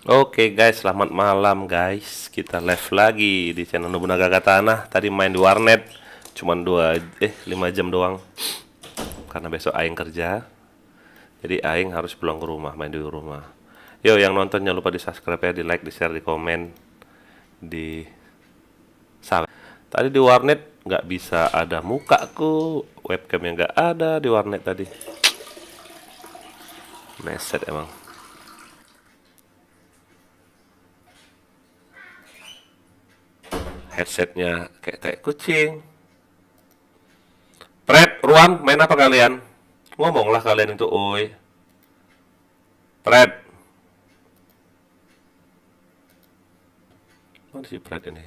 Oke guys, selamat malam guys. Kita live lagi di channel Nobunaga Katana. Tadi main di warnet, cuman 5 jam doang. Karena besok Aing kerja. Jadi Aing harus pulang ke rumah, main di rumah. Yo, yang nonton jangan lupa di subscribe ya, di like, di share, di komen, di subscribe. Tadi di warnet nggak bisa ada mukaku, webcamnya nggak ada di warnet tadi. Meset emang. Headsetnya kayak kucing. Pret, Ruan, main apa kalian? Ngomonglah kalian itu, oi. Pret. Mana si Pret ini?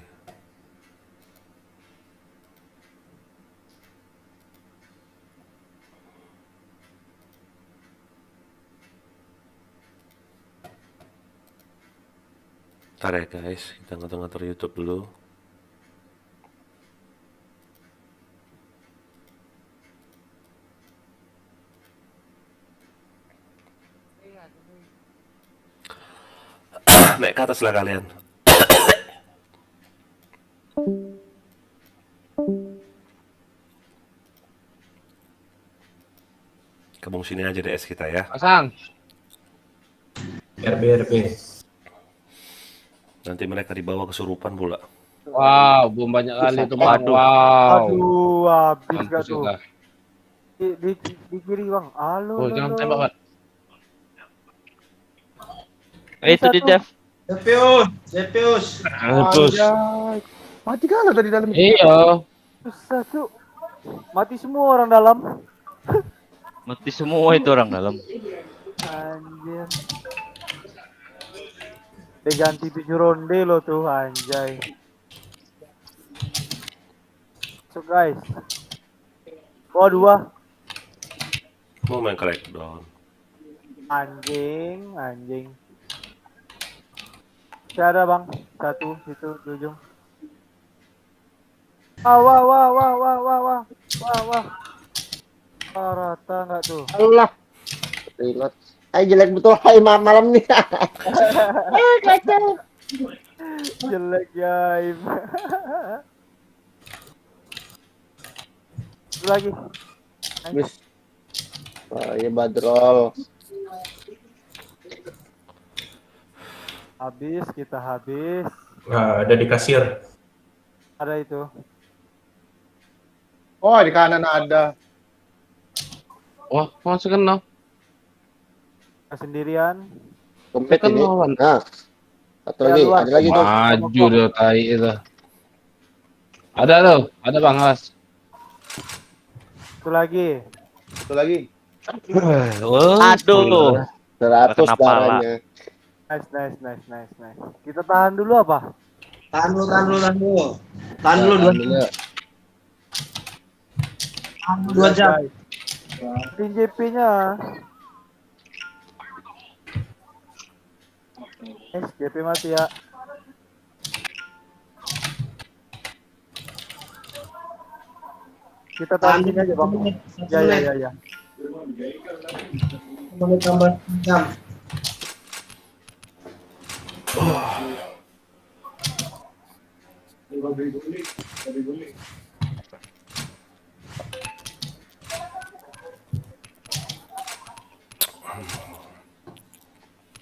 Ntar ya guys, kita ngatur-ngatur YouTube dulu. Naik ke atas lah kalian. Gabung sini aja DS kita ya. Pasang. RB. Nanti mereka dibawa kesurupan pula. Wow, bom banyak kali tuh bang. Aduh. Wow. Aduh, habis gak Mampus tuh? kita. Di kiri bang. Halo. Oh, jangan tembak, Pak. Itu di dev. Zepius. Mampus. Anjay. Mati kalah tadi dalam. Iya. Susah cu. Mati semua orang dalam. Mati semua itu orang dalam. Anjir. Diganti 7 ronde lo tuh anjay. So guys. Oh 2. Mau main crackdown. Anjing. Masih ada bang. 1 situ di ujung. Wah. Rata nggak tuh? Allah. Reload. Jelek betul malam nih. Kacau. Jelek guys. Satu lagi. Bis. Oh, iya Badrol. Habis kita habis. Nah, ada di kasir. Ada itu. Oh, di kanan ada. Wah, masuk kan no. Sendirian. Kompet Kan ini. lawan. Nah. Satu Ya, lagi, luar. ada lagi tuh. Maju dia tai itu. Ada tuh, ada bang awas. Satu lagi. Satu lagi. Aduh. 100 Kena pala. darahnya. Nice. Kita tahan dulu apa? Tahan dulu. Tahan dulu 2 jam. Tim JP-nya. JP mati ya. Kita tahan sini aja bang. Ya. Menit tambah jam.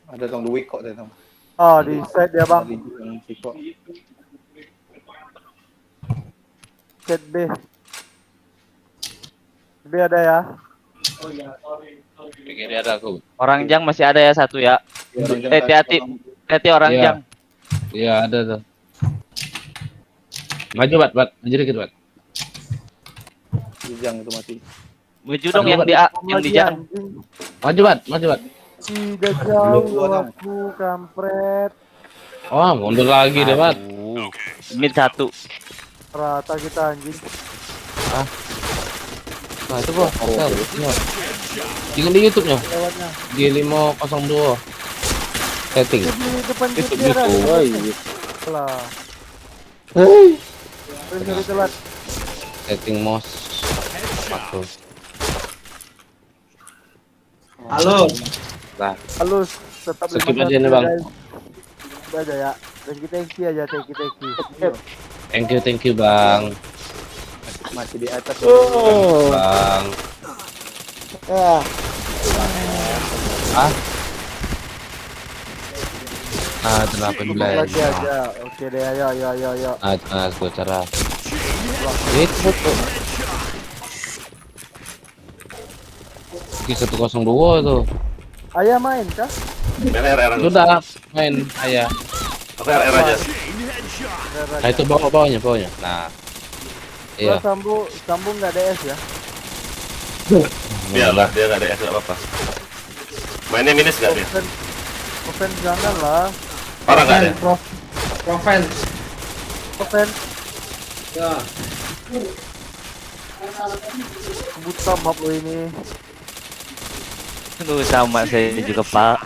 Ada tong duit kok ada tong. Oh di set ya bang. Set B. B ada ya. Pikir ada aku. Orang jang masih ada ya satu ya. Hati-hati orang Iya. jang. Iya, ada tuh. Maju, Bat. Maju dikit, Bat. Jujang itu mati. Maju dong yang di yang di jang. Maju, Bat. Tidak jauh aku kampret. Oh, mundur lagi deh, Bat. Mid satu. Rata kita anjing. Nah, itu kok. Iya. Tinggal di YouTube-nya. Lewatnya. G502. Setting. Di depan Itu JP ada. gitu. Oh iya. Lah. Hei. Terus telat. Setting mouse. Makro. Halo. Nah, Halus tetap skip 51 aja nih, Bang. guys. Udah aja ya. Thank you aja, thank you. Thank you bang. Masih di atas. Bang. Ah, Ah, Tutup 18. lagi aja. Oke deh, ayo. Ah, gue cara. Itu tuh. Ki 102 tuh. Ayah main kah? Main RR aja. Sudah main saya. Aku RR aja. Nah itu bawahnya. Nah. Iya. Sambung nggak DS ya? Biarlah dia nggak ada S nggak apa-apa. Mainnya minus nggak dia? Offense jangan lah. Parah nggak dia? Profen. Offense Ya. buta map lo ini. Aduh, sama saya juga Pak.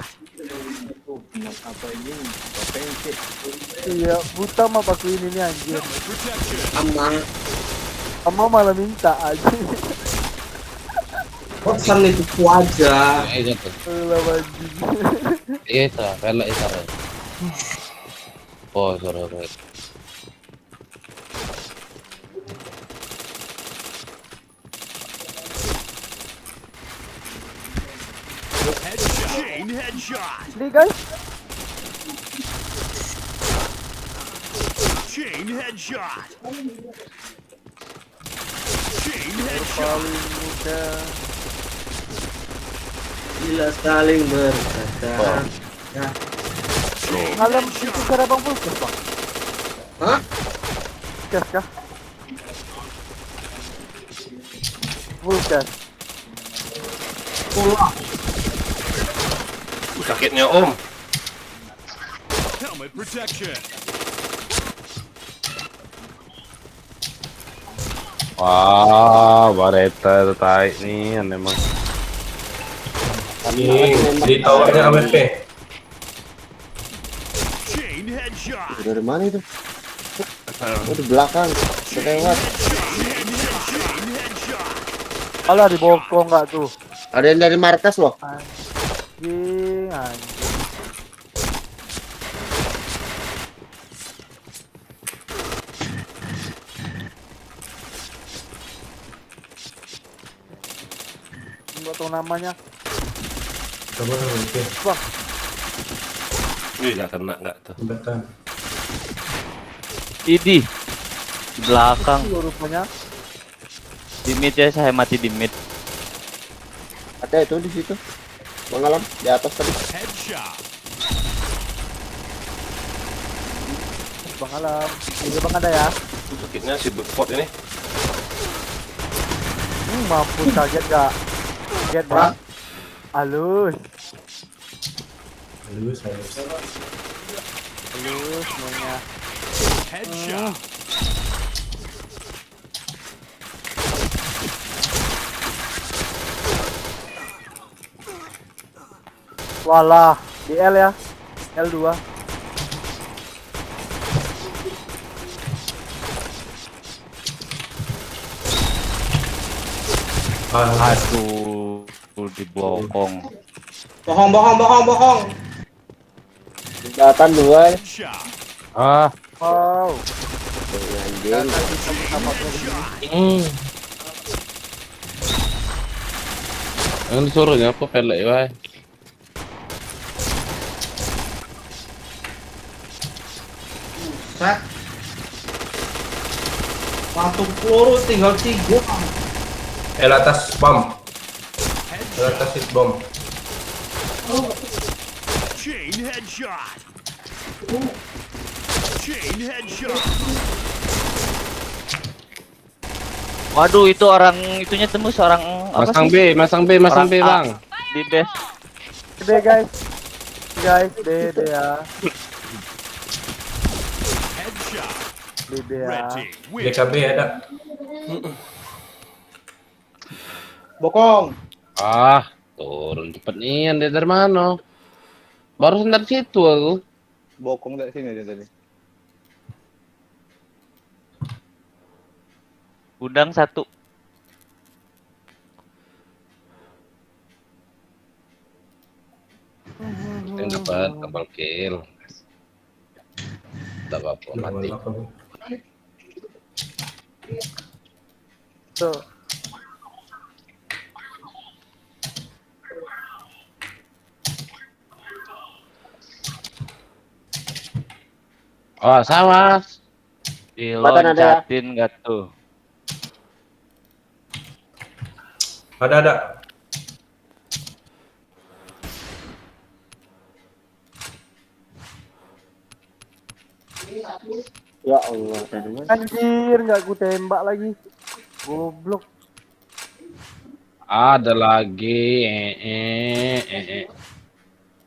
Iya, buta map aku ini nih anjir. Aman. Kamu malah minta aja. Pesan itu aja. Iya itu. Lah anjing. Iya itu. Pelek itu. Oh, sorry. Nih guys, paling mudah. Bila saling berkata. Ya. Malam itu cara bang Fulkes bang. Hah? Fulkes kah? Fulkes. Pulang. Sakitnya Om. Wah, Bareta tai nih memang. Di towernya AWP. dari mana itu? Oh, di belakang. Lewat. Alah dibokong nggak tuh? Ada yang dari markas loh. Anjing. Nggak tahu namanya. Coba AWP. Bang, Ih, nggak kena nggak tuh. Betul. Idi di belakang. itu rupanya. Di mid ya, saya mati di mid. Ada itu di situ. Bang Alam, di atas tadi. Bang Alam. Ini bang ada ya? Sakitnya si Bigfoot ini. Mampus kaget gak? Kaget bang. Halus. Halus. Halus semuanya. Walah, di L ya. L2. Aduh, dibokong. Bohong. Jembatan 2. Ah, Wow. Anjing. yang disuruhnya apa pelek ya? Set. Satu peluru tinggal 3. Atas bom. Atas hit bom. Waduh, itu orang itunya tembus orang apa Masang sih? B, masang B Orang A. bang. Di base. D guys. D ya. D ya. DKB ada. Bokong. Ah, turun cepet nih, dari mana? Baru dari situ aku. Bokong dari sini dia tadi. Gudang 1. Yang dapat double kill. tak apa-apa, mati. Tuh. Oh, sama. Jembatan ada ya? Diloncatin nggak tuh? Ada. Ya Allah, ada dua. Anjir, nggak ku tembak lagi. Goblok. Ada lagi.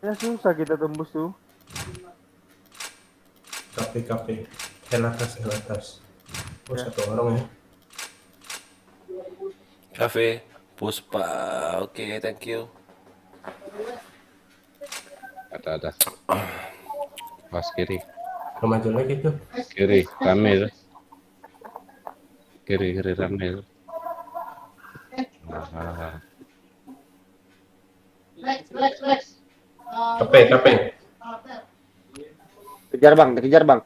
Ya susah kita tembus tuh. Kafe. Elatas. Oh, satu orang ya. Cafe Puspa. Oke, thank you. Ada. Pas kiri. Maju lagi tuh. Kiri, rame tuh. Kiri rame tuh. Ah, Kafe. Kejar bang, dikejar bang,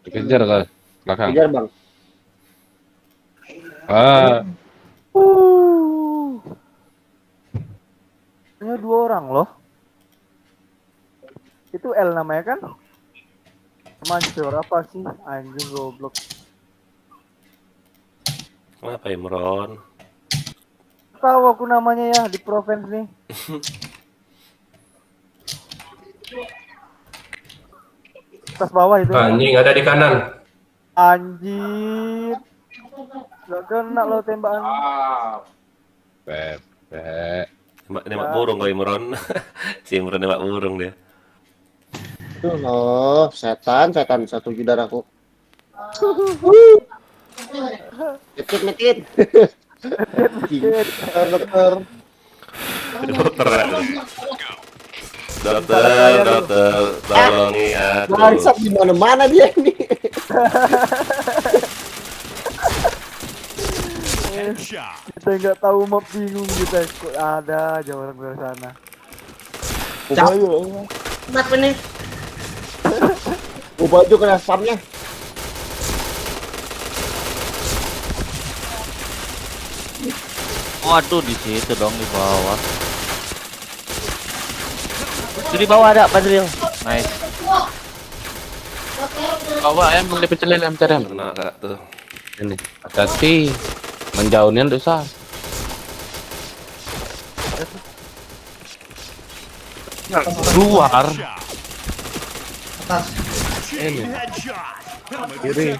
dikejar ke belakang. kejar bang. Ah, Hanya 2 orang loh. Itu L namanya kan? Mancur apa sih? Anjing goblok. Kenapa Imron? Tahu aku namanya ya di provinsi nih. Atas bawah itu. Anjing ada di kanan. Anjir. Gak kena lo tembakan. Pepe. Nembak burung kali Imron. Si Imron nembak burung dia. Tuh loh, setan satu darahku. Metit. Dokter. Dokter, tolongi aku. Bangsat di mana-mana dia ini. Kita nggak tahu map, bingung kita. Kok ada aja orang dari sana. Kenapa nih? Baju kena spamnya. Waduh, di situ dong, di bawah. Itu di bawah ada Padril. Nice. Bawa ayam boleh pecelin ayam terem. Kena kak tuh. Ini. Hati-hati. Menjauhnya dosa. Keluar. Atas. Ini. Kiri.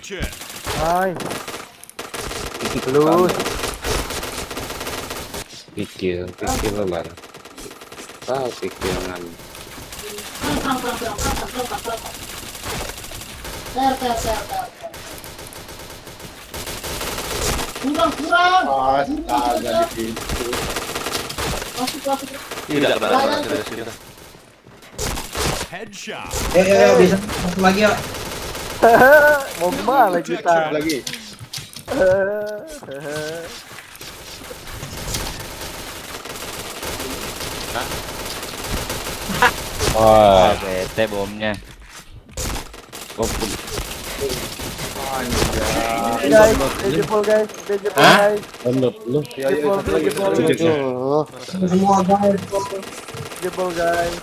Hai. Lulus. Pikir lebar. Tahu pikiran. Astaga di situ. Tidak kena. Tidak. Bisa satu lagi ya. Mau kemana kita? Lagi. Wah, Bete bomnya. Guys, beautiful guys, beautiful guys, Menurut lu? Aduh. Semua guys. beautiful guys.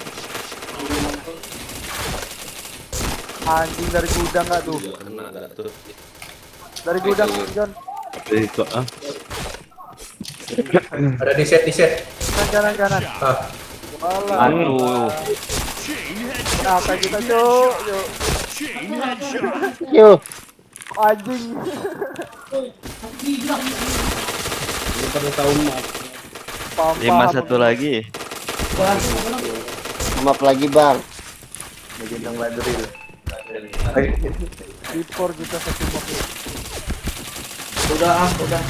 Anjing dari gudang nggak tuh? Kena kak tuh. Dari gudang, John. Itu ah. Ada di set. Kanan. Ah, Malah. Aduh. Apa kita cuk? Yuk. Anjing. Paham. 5-1 lagi. Map lagi bang. Report kita satu map. Udah.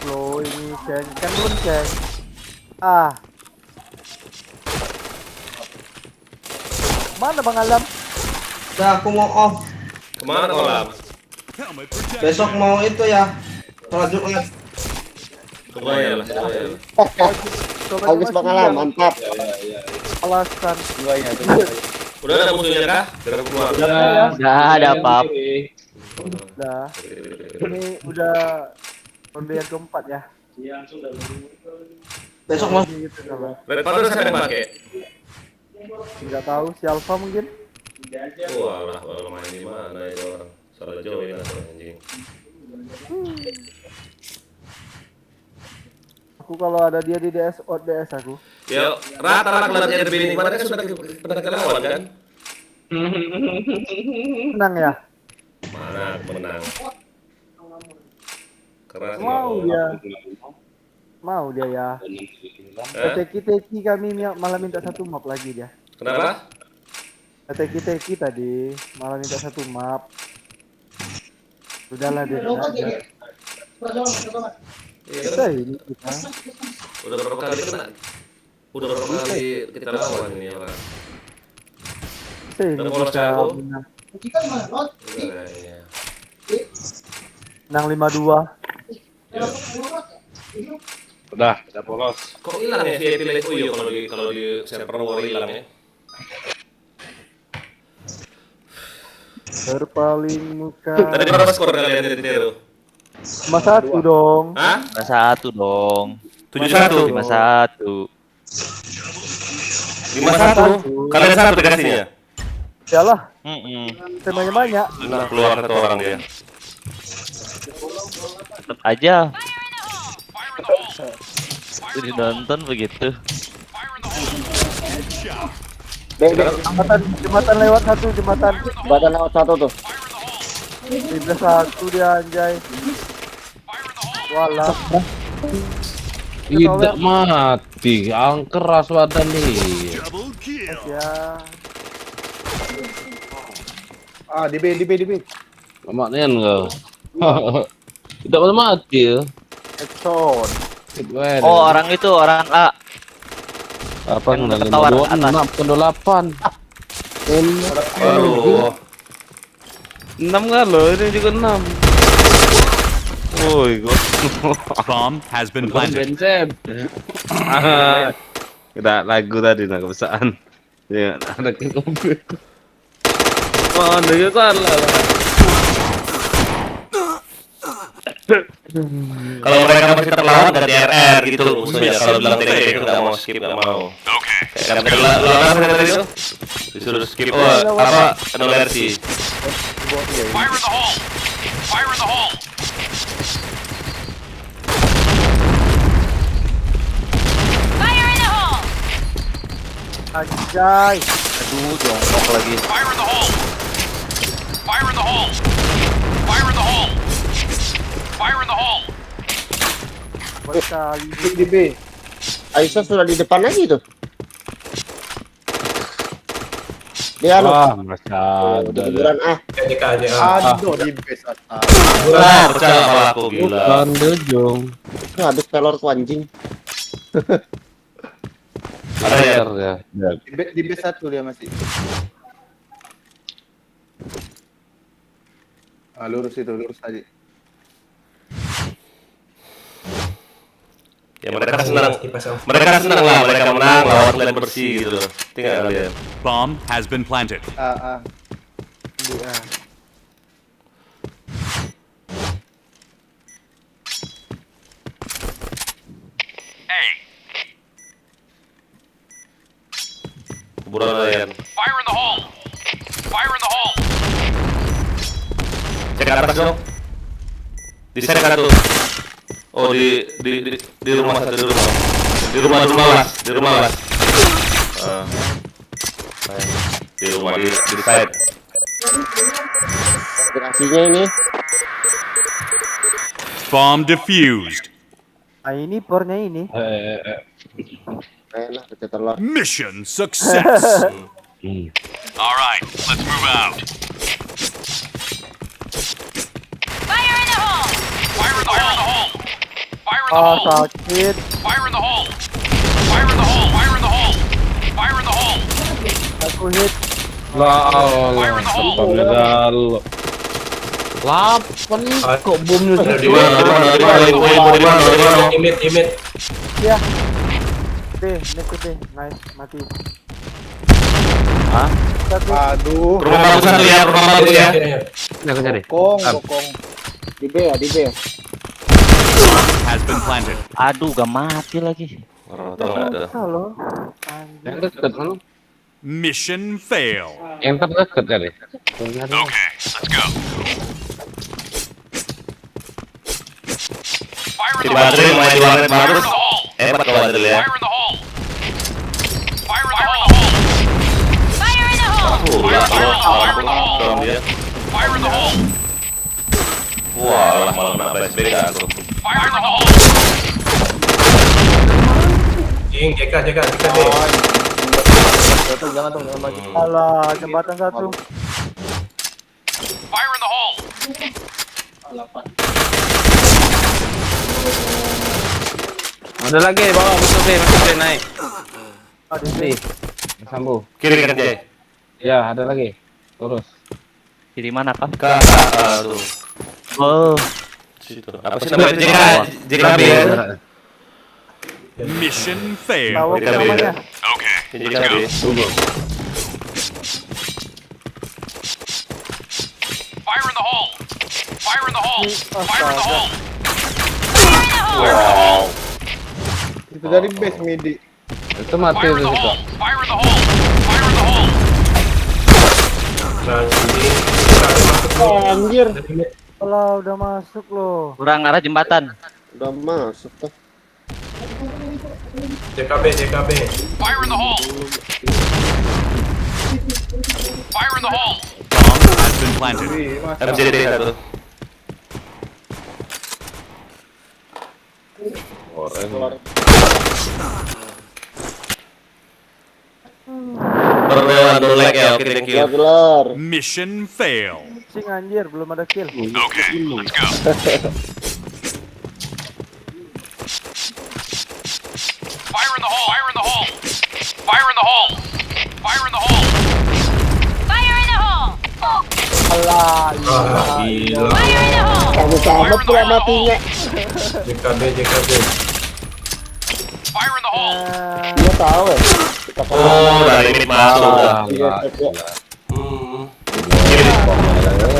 Lo ini ceng, kan belum ceng. Ah. Mana Bang Alam? Udah aku mau off. Kemana kolam? Besok mau itu ya. Sholat Jumat. Kemana lah? Coba Bagus bang Alam, mantap. alasan. Udah ada musuhnya kah? Gerak keluar. Nggak ada apa-apa. Udah. Ini udah ronde yang keempat ya. Besok mau Gitu kalau. Red Powder siapa yang pakai? Nggak tahu si Alpha mungkin. Walah, kalau main di mana itu orang? Salah join atau anjing. Aku kalau ada dia di DS, out DS aku. Ya, rata-rata latihan RB ini kemarin kan sudah pernah kelawan kan? Menang ya? Mana menang? Keras Mau dia. Mau dia ya. Teki kami malah minta satu map lagi dia. Kenapa? Teki tadi malah minta satu map. Sudahlah dia. Kita ini kita. Udah berapa kali kena? Udah berapa kali kita lawan ini orang? Kita ini Udah polos bisa aku? menang. Udah, ya. Menang 5-2. Udah polos. Kok hilang ya VIP Live Uyo kalau di server war hilang ya? Berpaling muka. Tadi berapa skor kalian dari Tero? 5-1 dong. Hah? 5-1 dong. 7-1. 5-1. 5-1. Kalian satu dikasihnya. Yalah, Mm-mm. temanya banyak. Nah, keluar satu orang dia. Tetep aja. Jadi nonton begitu. Jembatan lewat satu jembatan. Badan lewat satu tuh. 11-1 dia anjay. Walah. Tidak mati, ang keras badan nih. Double kill. Ya. Ah, di B. Maknya enggak. Tidak boleh mati ya. Headshot. Oh, orang itu orang A. Apa yang nggak ketawar 56 atas. 28. Aduh. 6 nggak lo? Ini juga 6. Woi, gua Bomb has been planted. Bencem. Udah lagu tadi nak kebiasaan. Ya, ada ke komputer. Mana ya salah. Kalau mereka masih terlawan dari RR gitu musuhnya. Kalau bilang TK itu nggak mau skip, nggak mau. Kayak lawan apa tadi itu? Disuruh skip. Oh, apa? Versi. Fire in the hole. Fire in the hole. Anjay. Aduh, jongkok lagi. Fire in the hole. Fire in the hole. Fire in the hole. Fire in the hole. Berkali. Di B. Aisyah sudah di depan lagi tuh. Dia Wah, masa di kuburan A. Ketika aja. Aduh, di B satu. Benar, percaya sama aku gila. bukan dejong. Itu habis pelorku anjing. Ada ya? Ya. Di B satu dia masih. Lurus tadi. Ya mereka senang lah mereka menang lawan kalian bersih gitu. Tinggal kalian. Bomb has been planted. Dia. A. Kuburan kalian. Fire in the hole. Fire in the hole. Cek ke atas dong. Di sana kan tuh. Oh di rumah satu di rumah las. Di rumah di side. Operasinya ini. Bomb defused. Nah ini pornya ini. Enak pecah telur. Mission success. All right, let's move out. Fire in the hole. Fire in the hole. Fire in the Ah hole. sakit. Fire in the hole. Fire in the hole. Fire in the hole. Fire in the hole. Aku hit. Lah, Allah. Lapan kok bomnya Di mana? Imit. Ya. B, next B. Nice, mati. Aduh. Rumah baru satu ya, rumah baru ya. Ini aku cari. Kokong. Di B ya, di B ya. Has been planted. Aduh, gak mati lagi. Tahu nggak ada? Halo. Yang deket mana? Mission failed. Yang terdekat kali. Okay, let's go. Fire in Si the Badri hole. main di warnet Fire baru. in the hole. Hebat kalau Badri ya. Fire in the hole. Fire in the hole. Fire in the hole! Fire in the hole. Dia. Fire in the hole. Wah, malah kena flashback aku. Fire in the hole. Jing, jaga D. Alah, jembatan satu. Fire in the hole. Ada lagi bawah, masuk B naik. Ada Nih, sambung. Kiri kan Jay. Ya, ada lagi. Terus. Kiri mana kah? Kakak tuh. Oh, Situ. Apa sih namanya? JKB ya. Mission failed. Bawa ke namanya. Okay, JKB. fire in the hole. Fire in the hole. Fire in the hole. Wow. Itu dari base midi. Itu mati Fire itu in the situ. hole. Fire in the hole. Fire in the hole. Nah, ini Anjir, Alah, udah masuk loh. kurang arah jembatan. udah masuk tuh. JKB. Fire in the hole. Fire in the hole. Bomb has been planted. MCD satu. Berdewan dulu like ya, oke thank you. Gelar. Mission failed. Sing anjir, belum ada kill. Okay, let's go. Fire in the hole. Fire in the hole. Fire in the hole. Fire in the hole. Fire in the hole! Ah, gila. Fire in the hole! Sama-sama pula matinya. JKB. Fire in the hole. Dia tahu ya. Kita Oh, dari mid masuk. Iya, iya.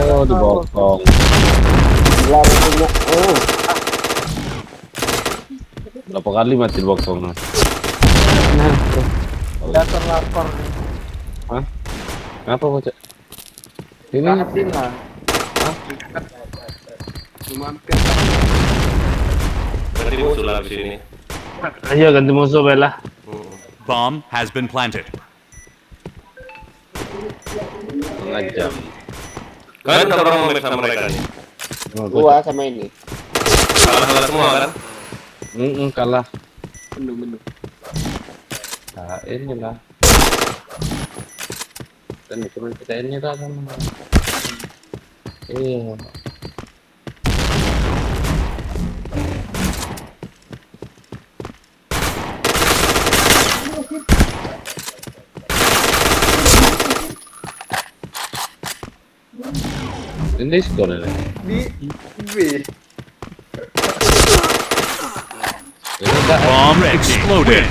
Oh, dibokong. Gelar punya. Oh, Berapa kali mati dibokong? Dasar lapar nih. Hah? Kenapa bocah? Ini Kantina. Berarti musuh lah di sini. ayo ganti musuh Bella. Bomb has been planted. Setengah jam. Kalian udah pernah main sama mereka nih? gua sama ini. Kalah semua kan? Kalah. Menu. Nah, inilah. Dan cuma kita ini lah sama. Iya. Ini skor ini. Di B. Ini enggak. Bomb exploded.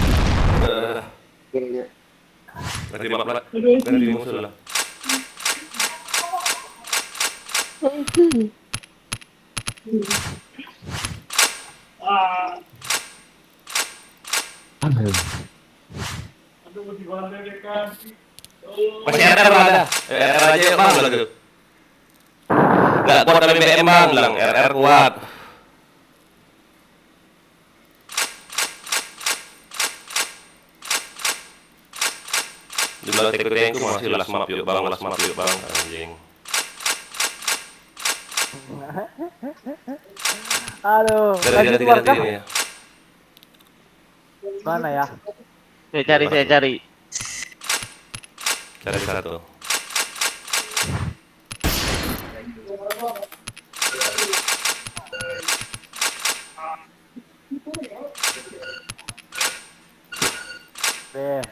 Kayaknya. Berarti musuh lah. Masih RR ada. RR aja bang lagi. Gak kuat kali BM bang bilang RR kuat. Di belakang TPT itu masih last map yuk bang, last map yuk bang anjing. Aduh, Ganti keluar kah? ini ya. Mana ya? Saya cari. Cari satu. Deh.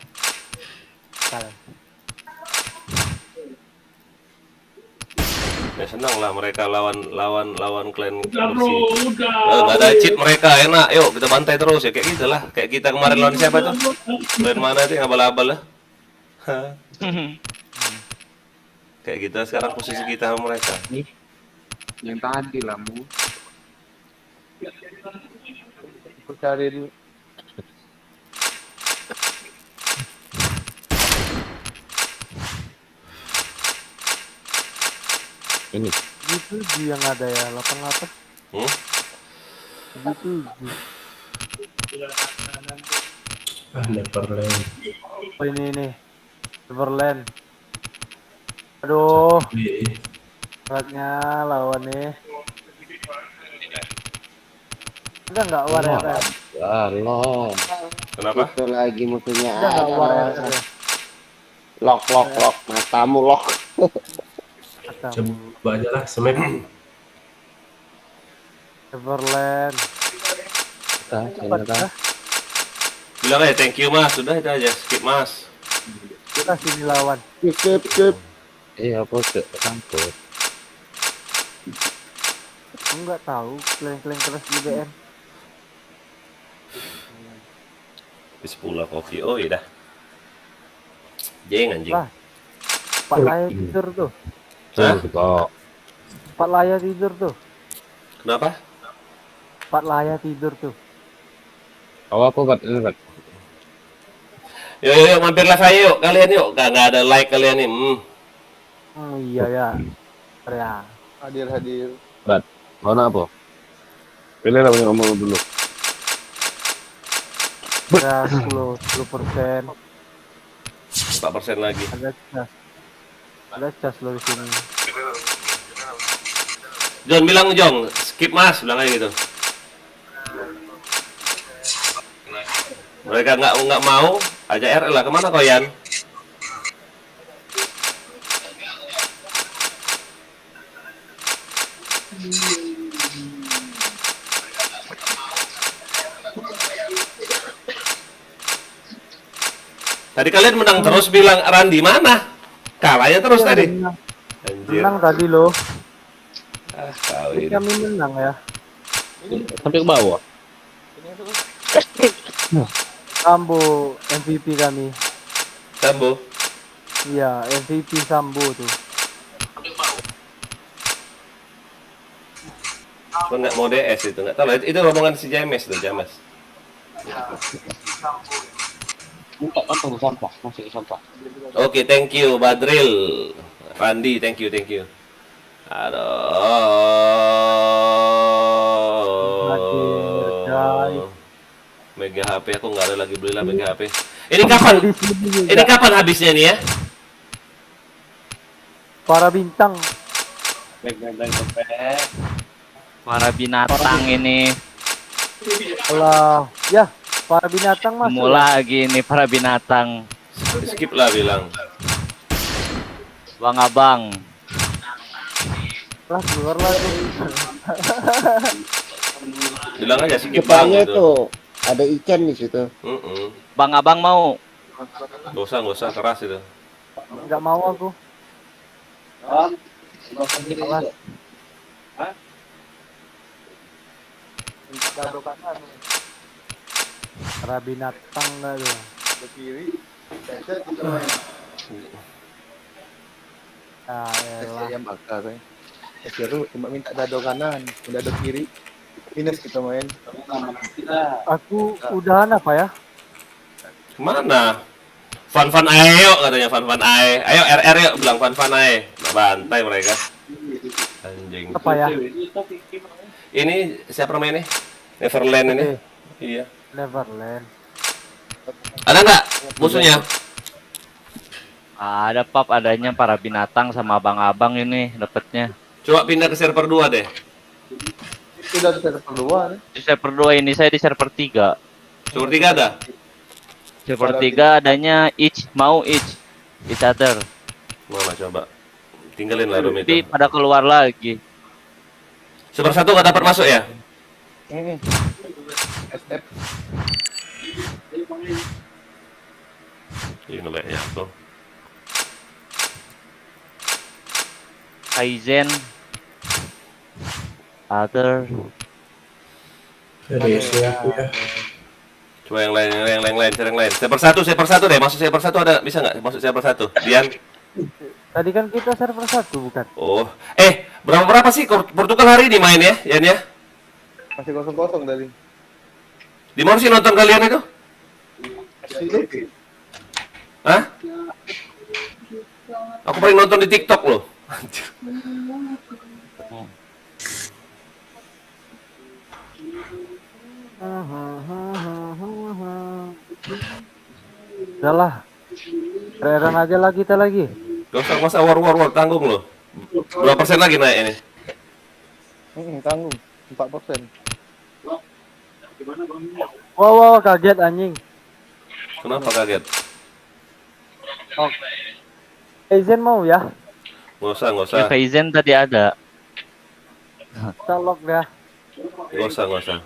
Salah. Ya senang lah mereka lawan klan bersih. Nggak ada cheat mereka enak. Yuk kita bantai terus ya kayak gitulah. Kayak kita kemarin lawan siapa tuh? Klan mana sih abal-abal lah. Kayak gitu sekarang posisi kita sama mereka. Yang tadi lah mu. Aku cari dulu. Ini. Itu yang ada ya 88. Hmm? Itu Neverland. oh, ini Neverland. Aduh, beratnya lawan nih. Udah nggak war ya? Ren? Halo. Kenapa? Itu lagi musuhnya Udah nggak war ya? ada. Ren? Lock. Matamu lock. Atau Coba aja lah, smack. Neverland. Ternyata. Bilang aja thank you mas, sudah itu aja, skip mas. Kita sini lawan. Cukup. Iya, apa ke campur. Aku nggak tahu kleng-kleng terus di BM. Habis pula kopi, oh iya dah. Jeng anjing. Lah, Pak Laya tidur tuh. Hah? Kok. Pak Laya tidur tuh. Kenapa? Pak Laya tidur tuh. Awak apa buat ini, Bat? Yuk, mampir live aja yuk, kalian yuk. Nggak ada like kalian nih. Iya ya. Ya. Hadir. Bat, mana apa? Pilih lah punya ngomong dulu. Ya 10%. 4% lagi. Ada cas lo di sini. John bilang Jong, skip mas, bilang aja gitu. Mereka nggak mau, aja RL lah. Kemana kau Yan? Tadi kalian menang terus bilang Randi mana? Kalahnya terus Iya, tadi. Anjir. Menang tadi lo. Kawin. Kami menang ya. Sampai ke bawah. Sambo MVP kami. Sambo. Iya, MVP Sambo tuh. Cuma nggak mau DS itu, nggak tahu. Itu rombongan si James tuh, James. Oke, thank you Badril. Randi, thank you. Aduh. Mega HP aku nggak ada lagi, belilah Mega HP. Ini kapan habisnya nih ya? Para bintang. Para binatang ini. Alah, ya, para binatang masuk. Mulai lagi ini para binatang. Skip lah bilang. Bang Abang. Lah keluar lagi. Bilang aja skip bang Depannya gitu. tuh ada ikan di situ. Bang Abang mau. Gak usah keras itu. Enggak mau aku. Awas. Para binatang enggak tuh. Kiri. Ah, elah. Yang bakar ya. Seru cuma minta dado kanan, dado kiri. Minus kita main. Aku udahan apa ya? Kemana? Fan ayo katanya fan ayo. Ayo RR yuk bilang fan ayo. Bantai mereka. Anjing. Apa ya? Ini siapa namanya nih? Neverland ini. Iya. Neverland. Ada nggak musuhnya? Ada pap, adanya para binatang sama abang-abang ini dapatnya. Coba pindah ke server 2 deh. Sudah di server 2 nih. Di server 2 ini saya di server 3. Server 3 ada? Server 3 adanya each other. Mana coba? Tinggalin lah room Tapi itu. pada keluar lagi. Server 1 nggak dapat masuk ya? SF. Ini ngelek ya tuh. Kaizen other. Jadi isi aku ya. Coba yang lain, cari yang lain. Saya persatu deh. Masuk saya persatu ada, bisa nggak? Masuk saya persatu. Dian. Tadi kan kita server 1 bukan? Oh, berapa sih Portugal hari ini main ya, Yan ya? Masih kosong-kosong tadi. Di mana sih nonton kalian itu? Masih Hah? Aku paling nonton di TikTok loh. Anjir. Udahlah. Keren aja lah kita lagi. Gak usah masa war tanggung loh. Berapa persen lagi naik ini? tanggung 4%. Wow, kaget anjing. Kenapa kaget? Oh. Aizen mau ya? Nggak Di usah. Faizen tadi ada. Kita lock ya. Nggak usah.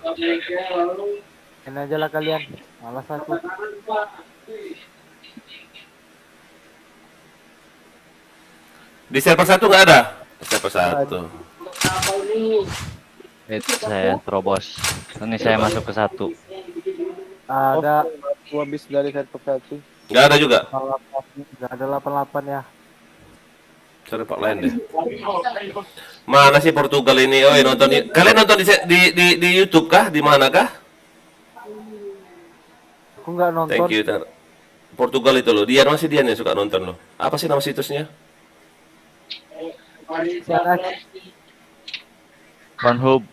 Ini aja lah kalian. Malas aku. Di server 1 nggak ada? Server 1. Saya terobos. Ini saya masuk ke 1. Ada Gua habis dari satu ke satu. Nggak ada juga. 88. Nggak ada 88 ya. Cari pak lain deh. Mana sih Portugal ini? Oh, nonton. Kalian nonton di YouTube kah? Di mana kah? Aku nggak nonton. Thank you, Tar. Portugal itu loh. Dian masih Dian yang suka nonton loh. Apa sih nama situsnya? Pornhub.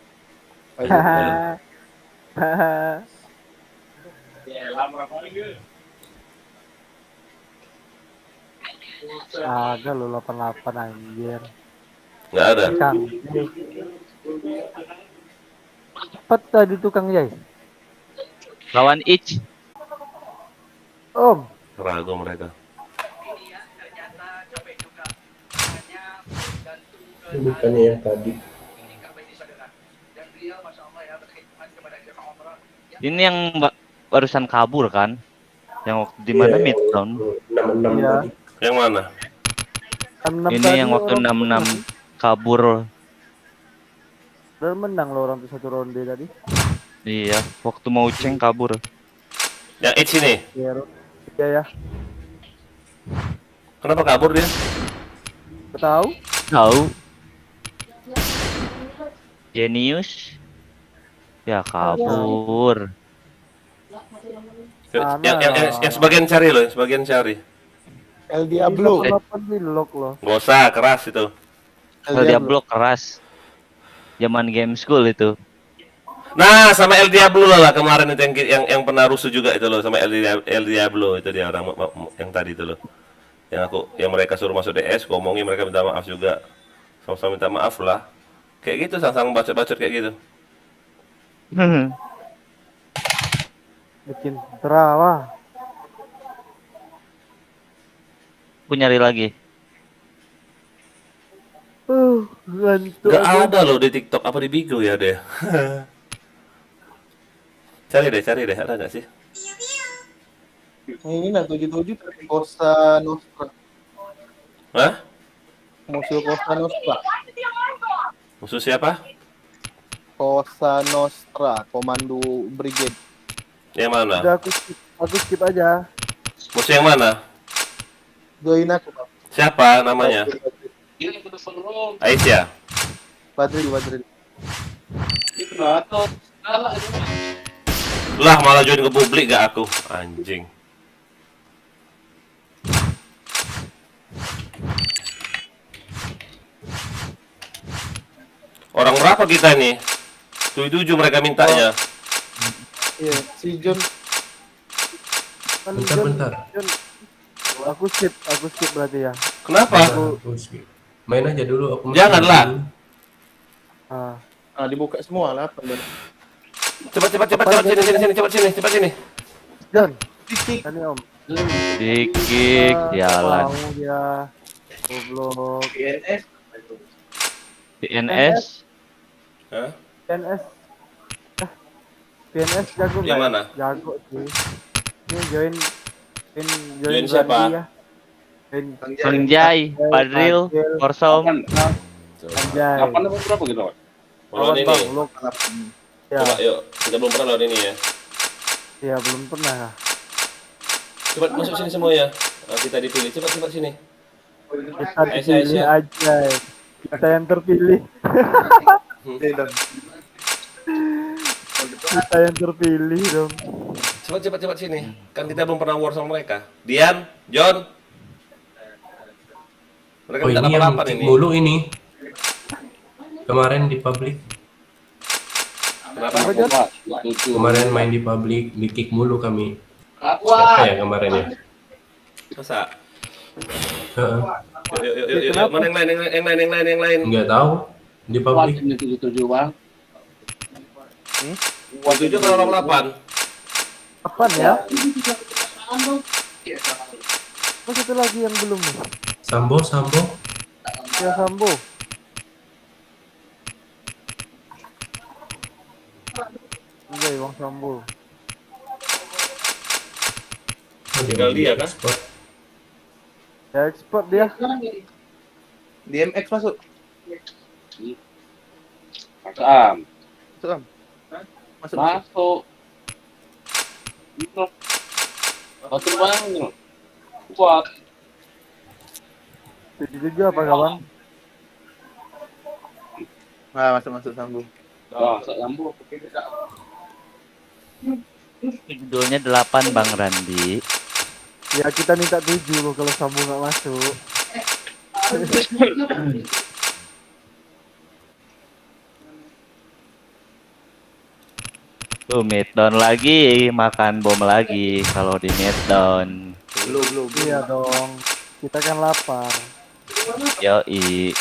Ada lo 88 anjir. Nggak ada. Kang. Cepet tadi tukang jahit. Lawan Itch. Om. Ragu mereka. Bukannya yang tadi. Ini yang barusan kabur kan? Yang waktu di mana Midtown? 66 Iya. tadi. Yang mana? 66 Ini tadi yang waktu orang 66 kabur. udah menang lo orang tuh satu ronde tadi. Iya, waktu mau ceng kabur. Yang H ini. Iya, iya ya. Kenapa kabur dia? Tahu? Tahu. Genius. Ya kabur. Yang sebagian cari loh, yang sebagian cari. El Diablo. 88 di lock lo. Gak usah, keras itu. El Diablo keras. Zaman game school itu. Nah, sama El Diablo lah kemarin itu yang pernah rusuh juga itu loh, sama El Diablo itu dia orang yang tadi itu loh. Yang mereka suruh masuk DS, ngomongin mereka minta maaf juga. Sama-sama minta maaf lah. Kayak gitu, sang-sang bacot-bacot kayak gitu. Bikin terawah. Aku nyari lagi. Ngantuk. Gak ada loh di TikTok, apa di Bigo ya deh. Cari deh, ada gak sih? Ini nah 77 Cosa Nostra. Hah? Musuh Cosa Nostra. Musuh siapa? Cosa Nostra, Komando Brigade. Yang mana? Udah aku skip aja. Musuh yang mana? Join aku, Pak. Siapa namanya? Aisyah. Badril. Lah malah join ke publik gak aku? Anjing. Orang berapa kita nih? 7 mereka mintanya. Iya, si John. Bentar. Aku skip berarti ya. Kenapa? Aku skip. Main aja dulu. Aku Janganlah. Ah, Dibuka semua lah. Cepat sini. John, Titik. ini Om. Dikik jalan. Mau dia goblok. PNS. Hah? PNS. PNS jago Yang nggak? mana? Jago sih. Ini join Join siapa? Randi ya. Sanjay, Padril, Korsom. Anjay. berapa gitu? Lawan Bang, ini. lo ya. Coba yuk, kita belum pernah lawan ini ya. Ya belum pernah. Cepat masuk sini semua ya. Kita dipilih. Cepat sini. Kita dipilih aja. Kita yang terpilih. Kita yang terpilih dong. Cepat sini. Kan kita belum pernah war sama mereka. Dian, John. Mereka Oh minta ini yang 88 kick ini. mulu ini. Kemarin di publik. Kenapa? Kemarin main di publik, di kick mulu kami. Siapa ya kemarin ya? Masa? Heeh. Yuk. Mana yang lain? Nggak tahu di publik. 7 kalau 88. Apaan ya? Oh, satu lagi yang belum nih. Sambo. Ya Sambo. Enggak, Bang Sambo. Oh, Tinggal dia kan? ekspor. Ya ekspor dia. DMX masuk. Masuk Am. Masuk. Jadi juga apa kawan? Nah, masuk sambung. Judulnya 8 Bang Randi. Ya kita minta 7 loh kalau Sambo nggak masuk. Tuh middown lagi, makan bom lagi kalau di middown. Belum. Iya dong. Kita kan lapar. Yoi.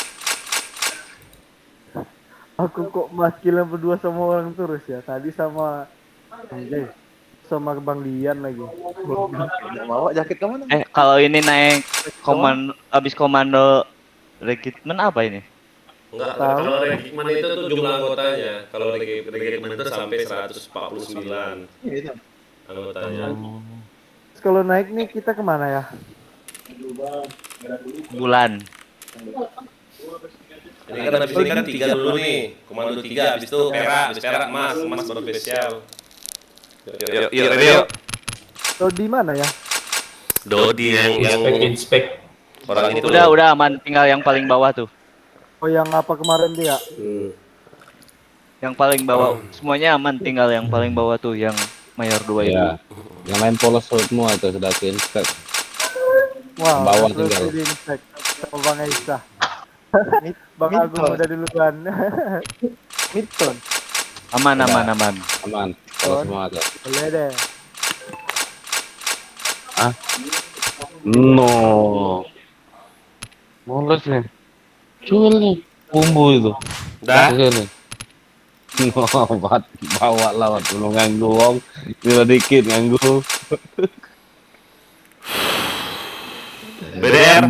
Aku kok maskilan berdua sama orang terus ya. Tadi sama Anjay. Sama Bang Dian lagi. Nggak mau jaket kemana? Kalau ini naik habis komando rekrutmen apa ini? Enggak, Tahu. kalau rekrutmen itu tuh jumlah anggotanya. Kalau rekrutmen itu sampai 149 Iya. anggotanya. Terus kalau naik nih kita kemana ya? Bulan. Ini kan habis ini kan 3 dulu nih. Komando 3, habis itu perak, emas baru spesial. Yuk. Kalau di mana ya? Dodi yang Inspect. orang itu. Udah aman, tinggal yang paling bawah tuh. Oh yang apa kemarin dia? Yang paling bawah. Semuanya aman, tinggal yang paling bawah tuh yang mayor 2 itu. Ya. Yang lain polos semua itu sudah inspect. Wah, Bawah terus tinggal. di inspect sama Bang Aisyah. Bang Agung udah duluan. Midton. Aman. Aman. Polos semua tuh. Boleh deh. No. Moles nih. Cul nih. Bumbu itu. Dah. Sini. Bawa lawat belum nganggu wong. Bila dikit nganggu. BDR.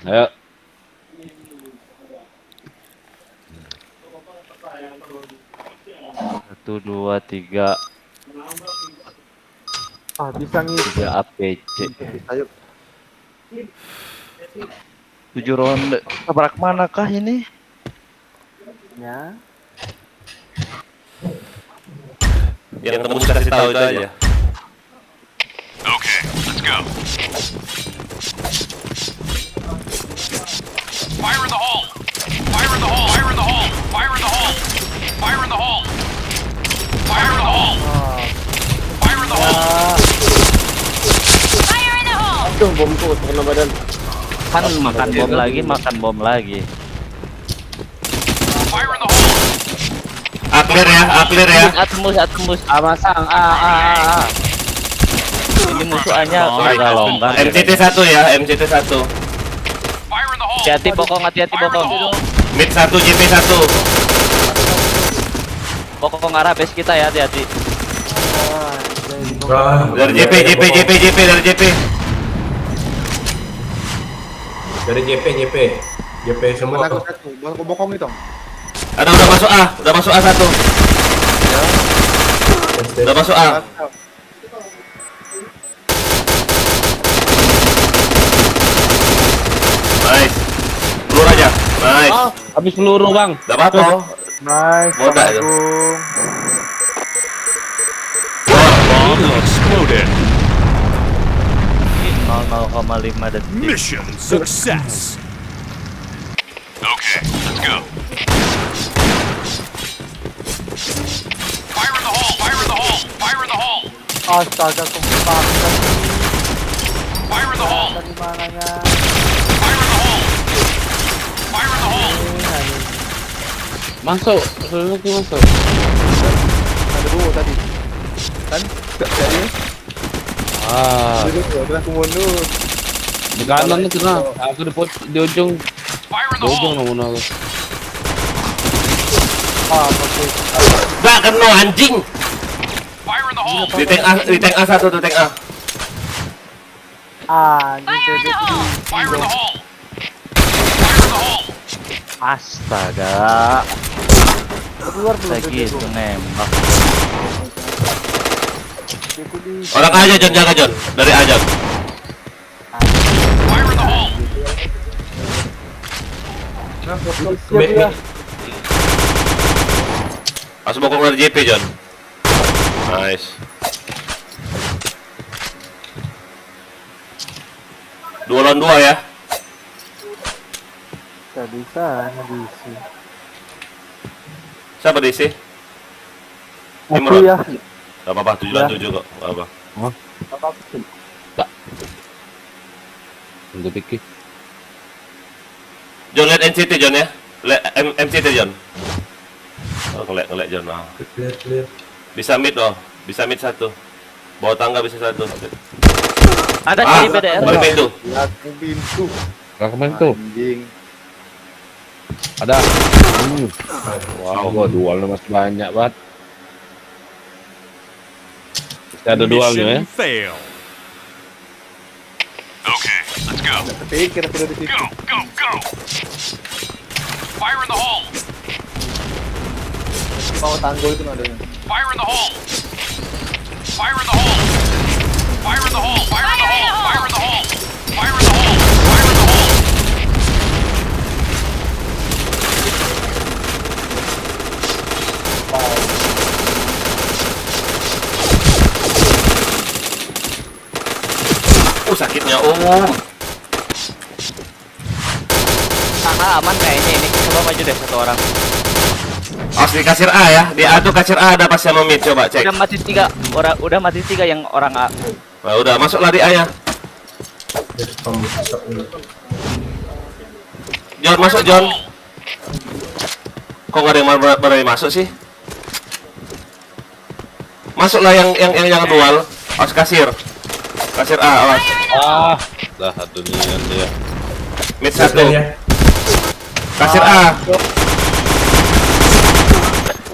Ayo. Satu, 2, 3, Bisa ngisi. 3 APC. Ayo. 7 ronde. Tabrak manakah ini? Ya. Yang tembus kasih tahu itu aja. Okay, let's go. Fire in the hole! Fire in the hole! Fire in the hole! Fire in the hole! Fire in the hole! Fire in the hole! Fire in the hole! Fire in the hole! Aduh, bomku kena badan. Kan makan bom lagi. Fire in the hole! Clear ya. Atembus. Masang. Ini musuhannya agak longgar. MCT 1 ya, MCT 1. Fire in the hole! Hati-hati bokong. Mid 1, JP 1. Bokong arah base kita ya, hati-hati. Dari JP dari JP. Dari JP semua. Aku satu. Baru bokong itu. Ada udah masuk A 1. Udah masuk A. Nice. Pelur aja. Nice. Habis peluru, Bang. Enggak apa-apa. Nice. Botak Bang itu. Agung. Bubble exploded. 0,5 detik. Mission success. Okay, let's go. Fire in the hole! Fire in the hole! Fire in the hole! Astaga, kumpulkan Fire in the hole! dari mananya. Fire in the hole! Fire in the hole! Masuk, lagi masuk. Ada dua tadi. Kan? Tak jadi. Ah, Ada dua, kena aku mundur. di kanan tu kena. Aku di ujung, Fire in di the ujung hole! nama aku. Gak kena anjing. Fire in the hole! Di tank A satu tuh tank A. Fire in the hole! Fire in the hole! Fire in the hole! Astaga. Keluar belum Lagi itu nembak. Orang A aja John, jaga John. Dari A John. Fire in the hole! Siap ya. Langsung bokong dari JP John. Nice. Dua lawan dua ya. Gak bisa, ngisi. Siapa DC? Aku Imron. ya. Gak apa-apa, 7 lawan 7 kok. Gak apa. Untuk pikir. John lihat NCT John ya. Lihat MCT John. Oh, ngeliat John. Oh. Clear. Bisa mid oh. Bisa mid satu. Bawah tangga bisa satu. Ada Ah, kiri PDR. balik pintu. Aku pintu. Gak kemarin tuh. Anjing. Ada. Wow, gua dualnya masih banyak banget. Kita ada dualnya ya. Mission fail. Okay, let's go. Pikir aku dari situ. Go, go, go! Fire in the hole! Bawah tanggul itu adanya. Fire in the hole! Fire in the hole! Fire in the hole! Fire in the hole! Fire in the hole! Fire in the hole! Fire in the hole! Sakitnya Tangga aman kayaknya ini. Coba maju deh satu orang. Harus di kasir A ya. Di A tuh kasir A ada pas sama mid, coba cek. Udah mati 3 orang, udah mati 3 yang orang A. Nah, udah masuklah di A ya. John masuk John. Kok nggak ada yang berani masuk sih? Masuklah yang dual. Awas kasir. Kasir A, awas. Ah, dah satu nian dia. Mid satu. Ya. Kasir A.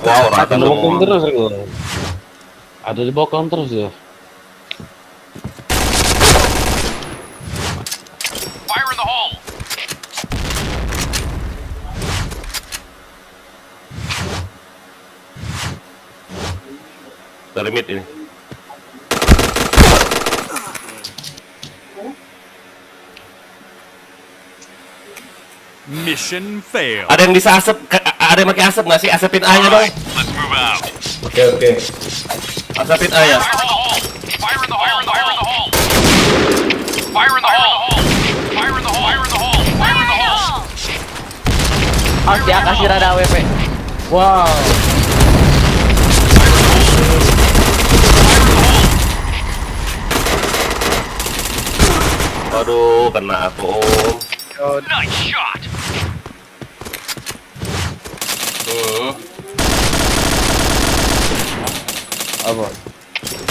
Wow, rata Ada di bokong semua. terus aku. Ada di bokong terus ya. Fire in the hole! Dari mid ini. Mission fail. Ada yang bisa asap, ada yang pakai asap nggak sih? Asapin A-nya dong. Let's move out. Oke. Asapin A ya. Fire in the hole! Fire in the hole! Fire in the hole! Fire in the hole! Fire in the hole! Fire in the hole! Ah, dia kasih rada AWP. Wow. Waduh, kena aku. Nice shot! Apa?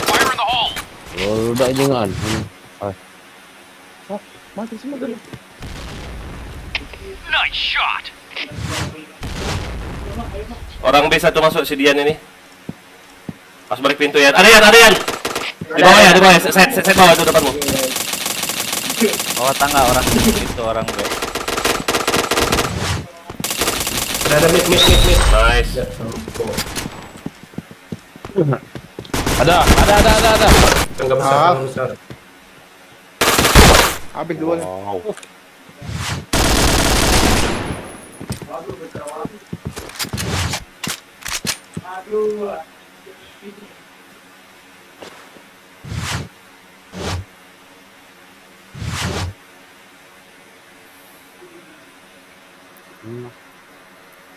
Fire in the hole! Oh, udah jangan. Mati semua dulu. Nice shot! Orang B satu masuk si Dian ini. Pas balik pintu ya. Ada Yan. Di bawah ya, di bawah. Set bawah itu depanmu. Bawah tangga orang itu orang B. Ada mid. Nice. Ya, Ada. tangga besar. Habis dua nih. Wow.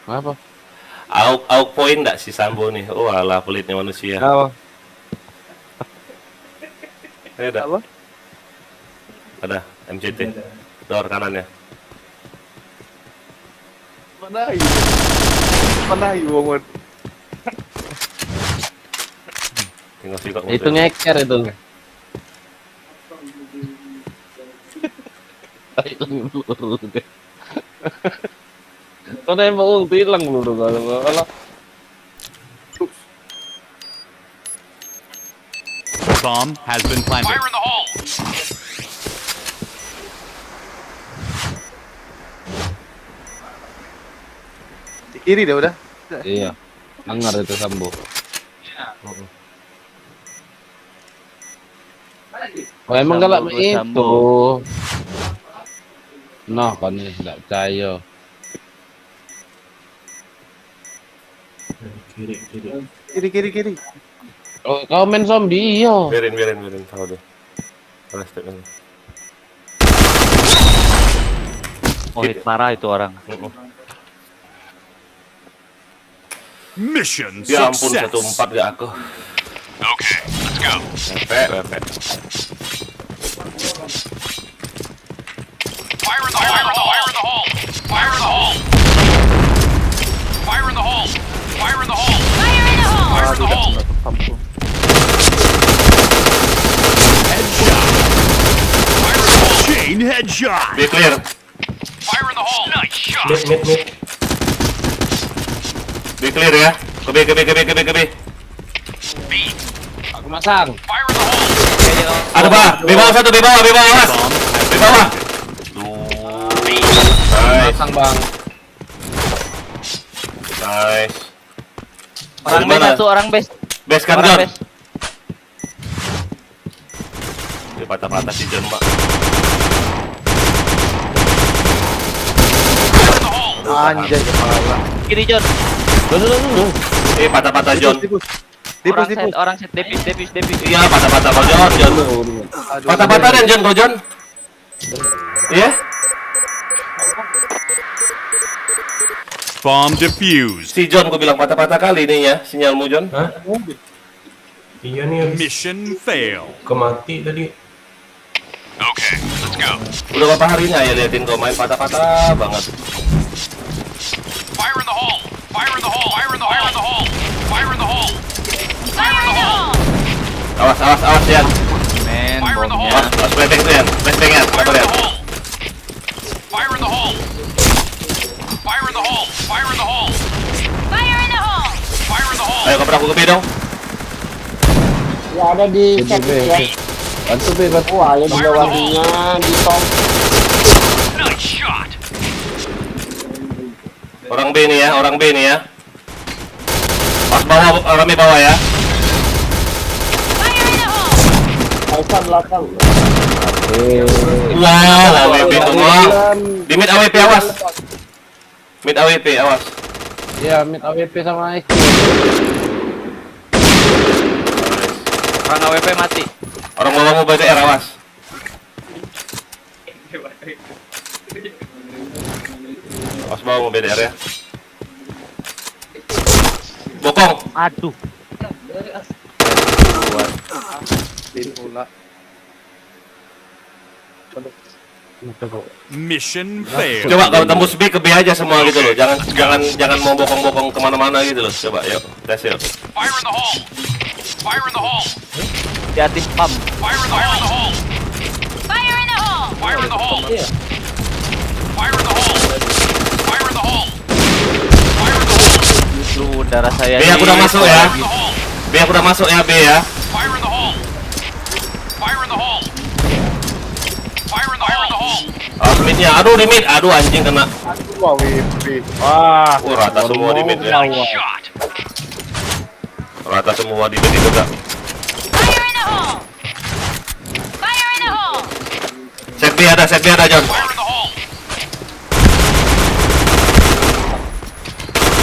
Apa? Auk poin nggak si Sambo nih? Oh alah pelitnya manusia. Apa? Ada. Apa? Ada MCT. Door kanannya. Mana ibu Tinggal sikap Itu ngeker itu. Kau nembak ulti hilang peluru kalau Bomb has been planted. Fire in the hole! di kiri deh udah. iya. Dengar itu Sambo. Oh emang galak Sambo, itu. Sambo. Nah, kan ini tidak percaya. Kiri. Oh, kau main zombie iya. Biarin tahu deh. Oleh step ini. Oh, hit parah itu orang. Mission Ya ampun success. 1-4 gak aku. Okay, let's go. Pepe. Fire in the hole! Fire in the hole! Fire in the hole! Fire in the hole! Fire in the hole! Fire in the hole! Fire in the hole! Kampung. Headshot! Fire in the hole! Chain headshot! Be clear. Fire in the hole! Nice shot! Mid. Be clear ya. Ke B. Aku masang. Fire in the hole! Ada bah. B bawah satu, B bawah, Mas. B bawah. Nice. Masang, Bang. Nice. Orang Dari base mana? satu, orang base. Base kan Orang John. base. Dia patah-patah si John, Pak. Anjay kepala. Kiri John. Dulu. Patah-patah John. Orang set depis. Iya, patah-patah kau John. Patah-patah dan John kau John. Iya? Bomb defused. Si John kau bilang patah-patah kali ini ya, sinyalmu John. Hah? Iya nih habis Mission fail. kemati tadi. Okay, let's go. Udah berapa harinya ya liatin kau main patah-patah banget. Fire in the hole! Fire in the hole! Fire in the hole! Fire in the hole! Fire in the hole! Awas Yan. Men, Fire in the hole! bomnya. Awas flashbang tuh Yan. Flashbang Yan. Fire Sabar in Yan. the hole! Fire in the hole! Fire in the hole! Fire in the hole! Fire in the hole! Fire in the hole! Ayo kabrak aku ke B dong. Ya ada di set ya. Bantu B, bantu. Wah, yang di bawahnya di tong. Nice shot! Orang B nih ya. Pas bawah, rame bawah ya. Fire in the hole! Aisyah belakang. Wow, AWP semua. Di mid AWP awas. Mid AWP awas. Iya, mid AWP sama IQ. Orang AWP mati. Orang bawah mau BTR awas. Awas bawah mau BTR ya. Bokong. Aduh. Di pula. Mission fail. Coba kalau tembus B ke B aja semua gitu loh. Jangan mau bokong-bokong kemana-mana gitu loh. Coba yuk, tes yuk. Fire in the hole! Fire in the hole! Di atas pump. Fire in the hole! Fire in the hole! Fire in the hole! Fire in the hole! Fire in the hole! Fire in the hole! Itu darah saya. B aku udah masuk ya. Fire in the hole! B aku udah masuk ya B ya. Fire in the hole! Fire in the hole! Fire in the hole! Awas midnya. Aduh di mid. Aduh anjing kena. Wah, WP. Wah, Rata semua di mid ya. Nice shot! Rata semua di mid itu gak. Fire in the hole! Fire in the hole! Set B ada John. Fire in the hole!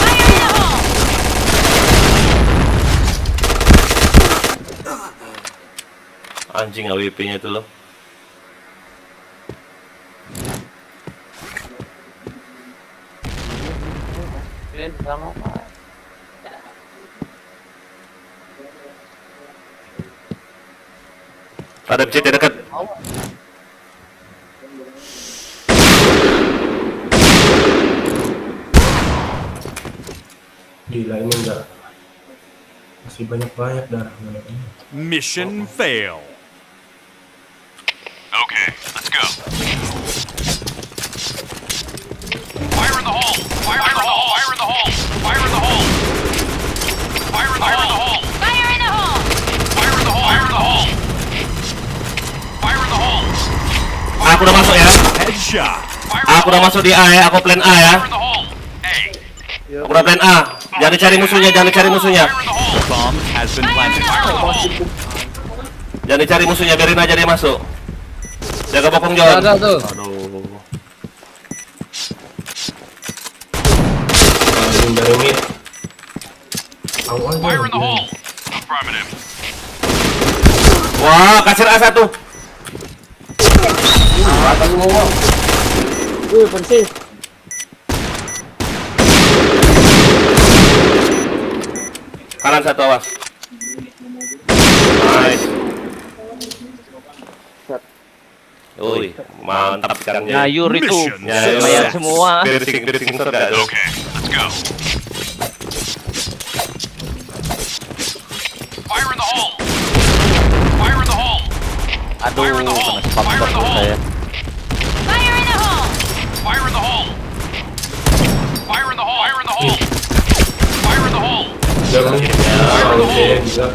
Fire in the hole! Anjing AWP-nya itu loh. Ada CT dekat. Gila ini enggak. Masih banyak darah. Mission fail. Okay, let's go. Fire in the hole! Fire in the hole! Fire in the hole! Fire in the hole! Fire in the hole! Fire in the hole! Fire in the hole! Fire in the hole! Fire in the hole! Aku udah masuk ya. Headshot! Fire Aku udah masuk di A ya. Aku plan A ya. in the hole! Hey! Aku udah plan A. Jangan dicari musuhnya, jangan dicari musuhnya. Fire in the hole! Bomb has been planted. Fire in the hole! Jangan dicari musuhnya, biarin aja dia masuk. Jaga bokong John. Ada tuh. Aduh. Paling dari mid. Awal Fire in the hole! Affirmative. Wah, kasir A1. Persis. Kanan satu, awas. Nice. Ui, mantap ikannya. Nyayur itu. Mission Nyayur. Lumayan semua. Berisik enggak tuh. Okay, let's go. Fire in the hole! Fire in the hole! Aduh, Fire in the hole! kena spam Fire in the terus hole! saya. Fire in the hole! Fire in the hole! Fire in the hole! Fire in the hole! Fire in the hole! Jangan juga. Fire in the hole! Shot!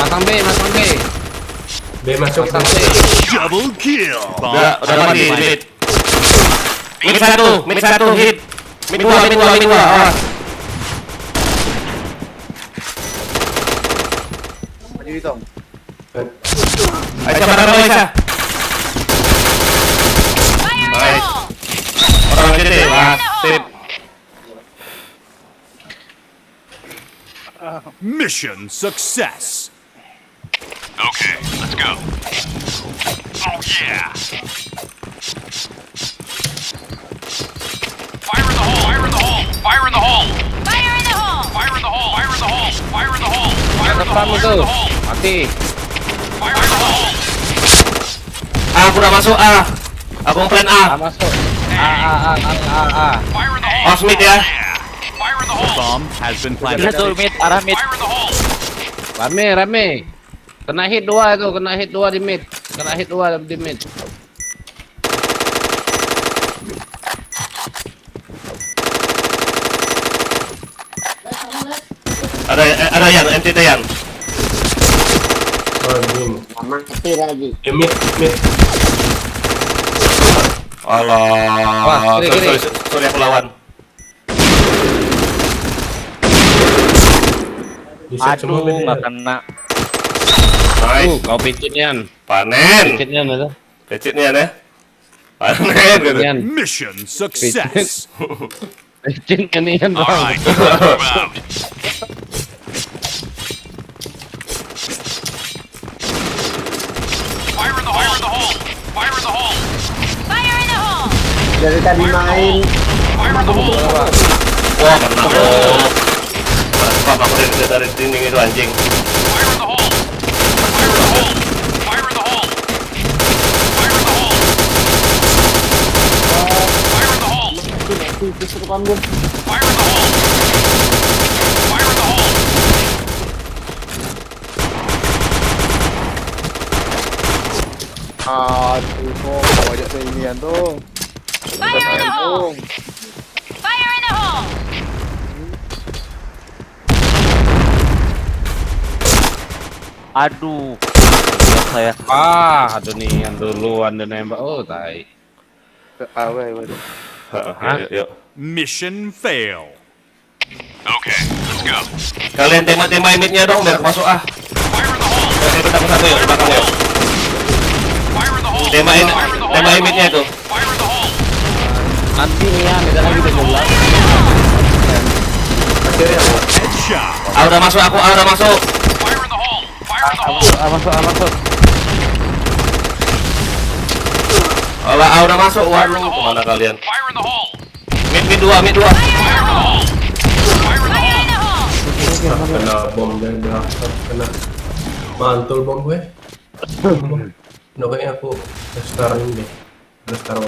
Masang B. B masuk. Double kill! Udah mati, mid. Mid satu, hit. Mid dua, awas. Maju di tong. Aisyah, barang Aisyah. Fire in the Nice. hole! Orang CT, wah, sip. Mission success! Okay, let's go. Oh yeah! Fire in the hole! Fire in the hole! Fire in the hole! Fire in the hole! Fire in the hole! Fire in the hole! Fire in the hole! Fire in the hole! Fire in the hole! Mati. Fire in the hole! Aku udah masuk A. Aku plan A. Masuk. Fire in the hole! Awas mid ya. Fire in the hole! Bomb has been Ada tuh mid, arah mid. Fire in the hole! Rame. Kena hit 2 itu, kena hit 2 di mid. Kena hit 2 di mid. Ada yang MCT yang. Oh, ini. Mati lagi. Ya, mid. Allah. Sorry aku lawan. Bisa semua Aduh, beda. nggak kena. Nice. Kau picitnya. Panen. Picitnya itu. Pecitnya ya. Panen gitu. Picitnya. Mission success! Picitnya nih kan. Alright, move out. Fire in the hole! Fire in the hole! Fire in the hole! Fire in the hole! Dari tadi main Fire in the hole! Wah, kena. Apa aku dari dinding itu anjing. Fire in the hole! Fire in the hole! Fire in the hole! Fire in the hole! Fire in the hole! disuruh panggil. Fire in the hole! Fire in the hole! Aduh, kok banyak ini tuh. Fire in the hole! Fire in the hole! Aduh. Saya. Aduh nih, yang duluan dan nembak. Oh, tai. Yuk. Mission fail. Okay, let's go. Kalian tembak-tembak imitnya dong biar masuk A. Fire in the hole! Saya satu yuk, belakang yuk. Fire in the hole! Tembak Fire in the hole! imitnya itu. Fire in the hole! Nanti nih ya, beda lagi udah jelas. Headshot! A udah masuk, A udah masuk. Fire in the hole! Fire in the hole! Masuk. Lah, udah masuk. Waduh, kemana kalian? Fire in the hole! Mid 2, mid 2. Fire in the hole! Fire in the Fire hole! in the hole! Kena bom dari belakang, kena mantul bom gue. Udah kayaknya aku sekarang ini deh. Udah sekarang.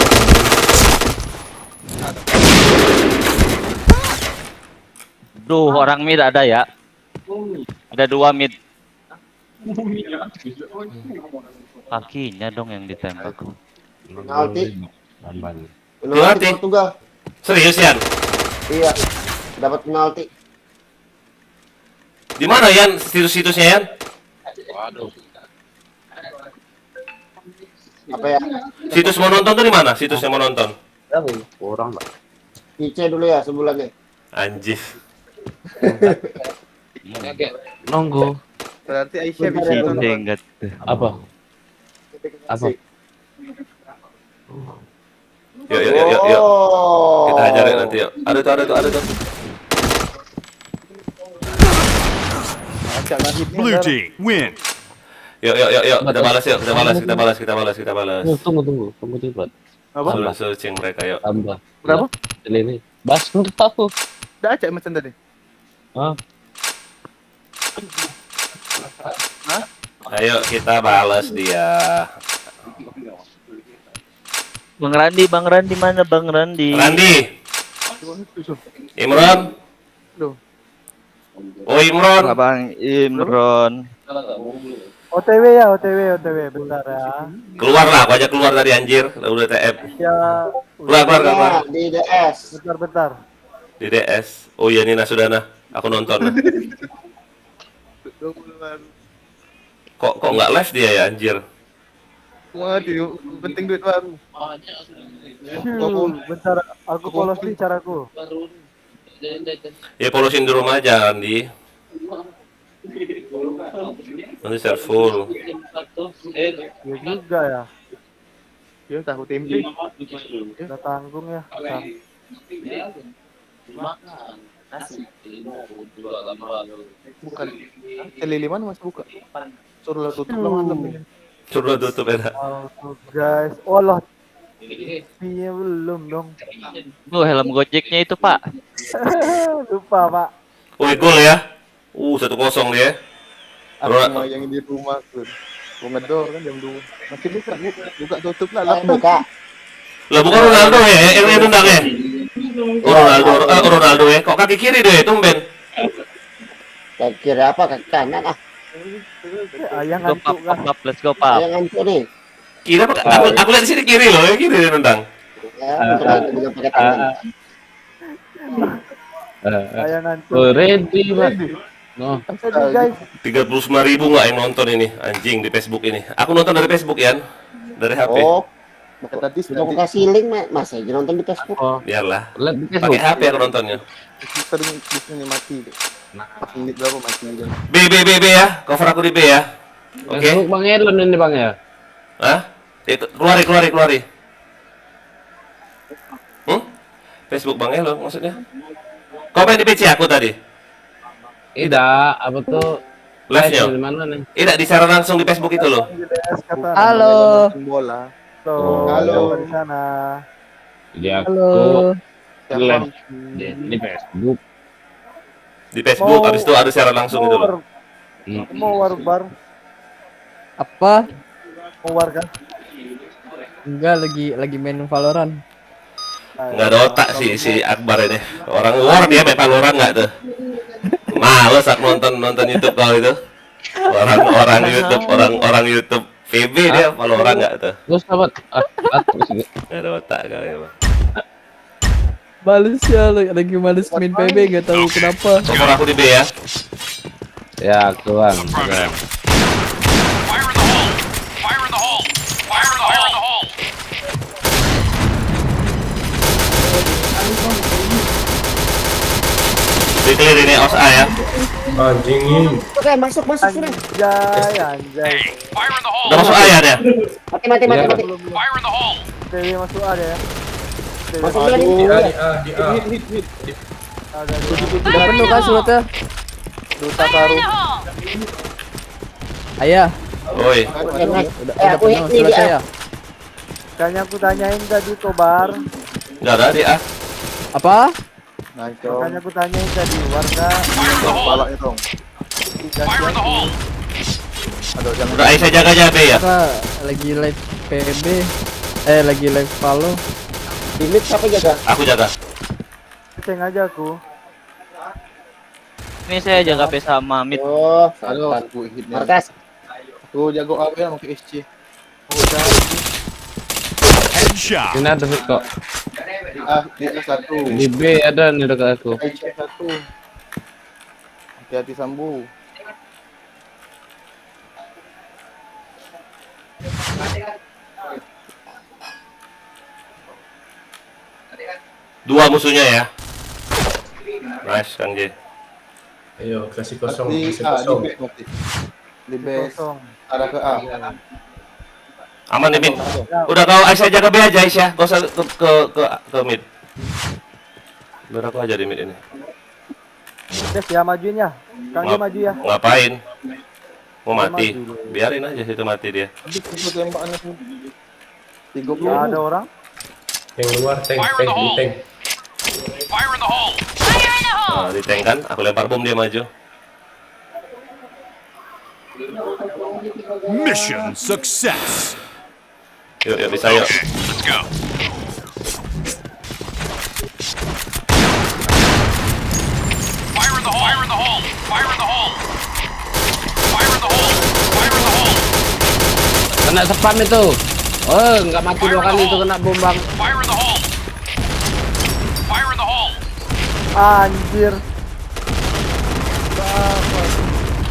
Duh, orang mid ada ya. Ada 2 mid. Kakinya dong yang ditembak. Penalti. Penalti. Portugal. Serius, Yan? Iya. Dapat penalti. Di mana, Yan? Situs-situsnya, Yan? Apa ya? Situs mau nonton tuh di mana? Situsnya mau nonton. Orang lah. IC dulu ya sebulan ya. Anjir. Nunggu. Berarti Aisyah bisa nonton. Enggak. Apa? Apa? Yuk. Oh. Kita hajarin nanti yuk. Ada tuh. Acak lahir nih. Blue team, win! Yuk. Kita balas yuk. Kita balas. Tunggu cepat. Apa? Suruh searching mereka yuk. Tambah. Berapa? Ini. Bas tahu. Udah acak macam tadi. Ah, Ayo kita balas dia. Bang Randi mana Bang Randi? Randi. Imron. Duh. Oh Imron. Bang Imron. OTW ya, OTW, bentar ya. Keluar lah, aku aja keluar dari anjir. Udah TF. Ya, Keluar. Di DS. bentar. Di DS. Oh iya Nina Sudana. Aku nonton. Kok nggak live dia ya anjir? Waduh, penting duit baru. Bentar, aku polos nih caraku. Ya polosin di rumah aja Andi. Nanti share full. Ya juga ya, Ya tahu tempe. udah tanggung ya. Bentar. Bukan. Liliman masih buka. Suruh lah tutup lah malam ini. Suruh tutup ya. Oh, guys, Allah. Iya belum dong. Tuh helm Gojeknya itu, Pak. Lupa Pak. Woi gol ya. 1-0 dia. Aku mau yang di rumah tuh. Gua ngedor kan jam 2. Masih buka tutup lah. Buka. Lah bukan Ronaldo ya, yang nendang ya. Oh Ronaldo ya. Kok kaki kiri deh, tumben. Kaki kiri apa? Kaki kanan ah. Ayang Go ngantuk kan. pap, let's go pap. Yang ngantuk nih. Kiri apa? Aku lihat di sini kiri loh, yang kiri dia nendang. Ya, untuk itu juga pakai tangan. Ayang ngantuk. oh ready, Pak. No. Jadi guys, 39.000 nggak yang nonton ini, anjing di Facebook ini. Aku nonton dari Facebook Yan, dari HP. Oh, Tadi udah buka ceiling Mas aja nonton di Facebook. Oh, Biarlah. lihat di Pakai Facebook. HP aku nontonnya. sering di sini mati. Menit berapa mati aja. B ya, cover aku di B ya. Oke. Facebook Bang Elon ini Bang ya. Hah? Itu keluari. Facebook Bang Elon maksudnya. Kau main di PC aku tadi? Tidak, apa tuh? Live-nya? Di mana nih? Tidak, disiaran langsung di Facebook itu loh. kata. Halo. Bola. Halo. Di sana. Jadi aku live Siapa? di Facebook. Di Facebook, habis itu ada siaran langsung itu loh. Mau warbar? Apa? Mau warga? Enggak, lagi main Valorant. Nggak ada otak si Akbar ini. Orang luar dia main Valorant nggak tuh? Males aku nonton YouTube kalau itu. Orang YouTube PB dia Valorant nggak tuh? Terus sahabat, Nggak ada otak kali ya Bang. Males ya, lagi males main PB, gak tahu kenapa. Cover aku di B ya. ya aku Bang. Fire in the hole! Fire in the hole! Fire in the hole! Di clear ini OS A ya. Anjing ini. Oke, masuk sudah. Anjay. Fire in the hole! Udah masuk A ya dia? Mati. Fire in the hole! TW masuk ada ya. Masuk dia Di nih. A, di A. Ada. Udah penuh kan slotnya? Duta Fire Karu. in the hole! Ayah, Oi. Udah udah aku penuh hit nih slot dia. saya. Makanya aku tanyain tadi Kobar. Nggak ada dia. Apa? Nah, Cong. Makanya aku tanyain tadi warga. Balaknya, Cong. Fire in the hole! Aduh, jangan. Udah, saya jaga aja B ya. Apa lagi live PB? Lagi live Palo. Limit siapa jaga? Aku jaga. Ceng aja aku. Ini saya jaga P sama mid. Oh, Aduh, aku hitnya. Markas. Tuh jago apa ya pakai SC. Headshot! Ini ada kok. Ah, di satu. Di B ada nih dekat aku. IC satu. Hati-hati Sambu. Dua musuhnya ya. Nice, Kang J. Ayo, kasih kosong, Di kasih A, di kosong. B berarti. Di B Kosong. arah ke A. Aman nih, Min. Udah kau Aisyah jaga B aja, Aisyah. Gak usah ke mid. Biar aku aja di mid ini. Des ya majuin ya. Kang J maju ya. Ngapain? Mau mati? Biarin aja situ mati dia. Habis itu tembakannya tuh. 30. Nggak ada orang. Yang luar, tank, Fire in tank, the di hole. tank. Fire in the hole! Fire in the hole! Nah, di tank kan, aku lempar bom dia maju. Mission success! Yuk, yuk bisa yuk. Okay, let's go. Fire in the hole! Fire in the hole! Fire in the hole! Fire in the hole! Fire in the hole! Kena spam itu. Oh, nggak mati dua kali itu kena bom bang. Fire in the hole! Fire in the hole! Anjir.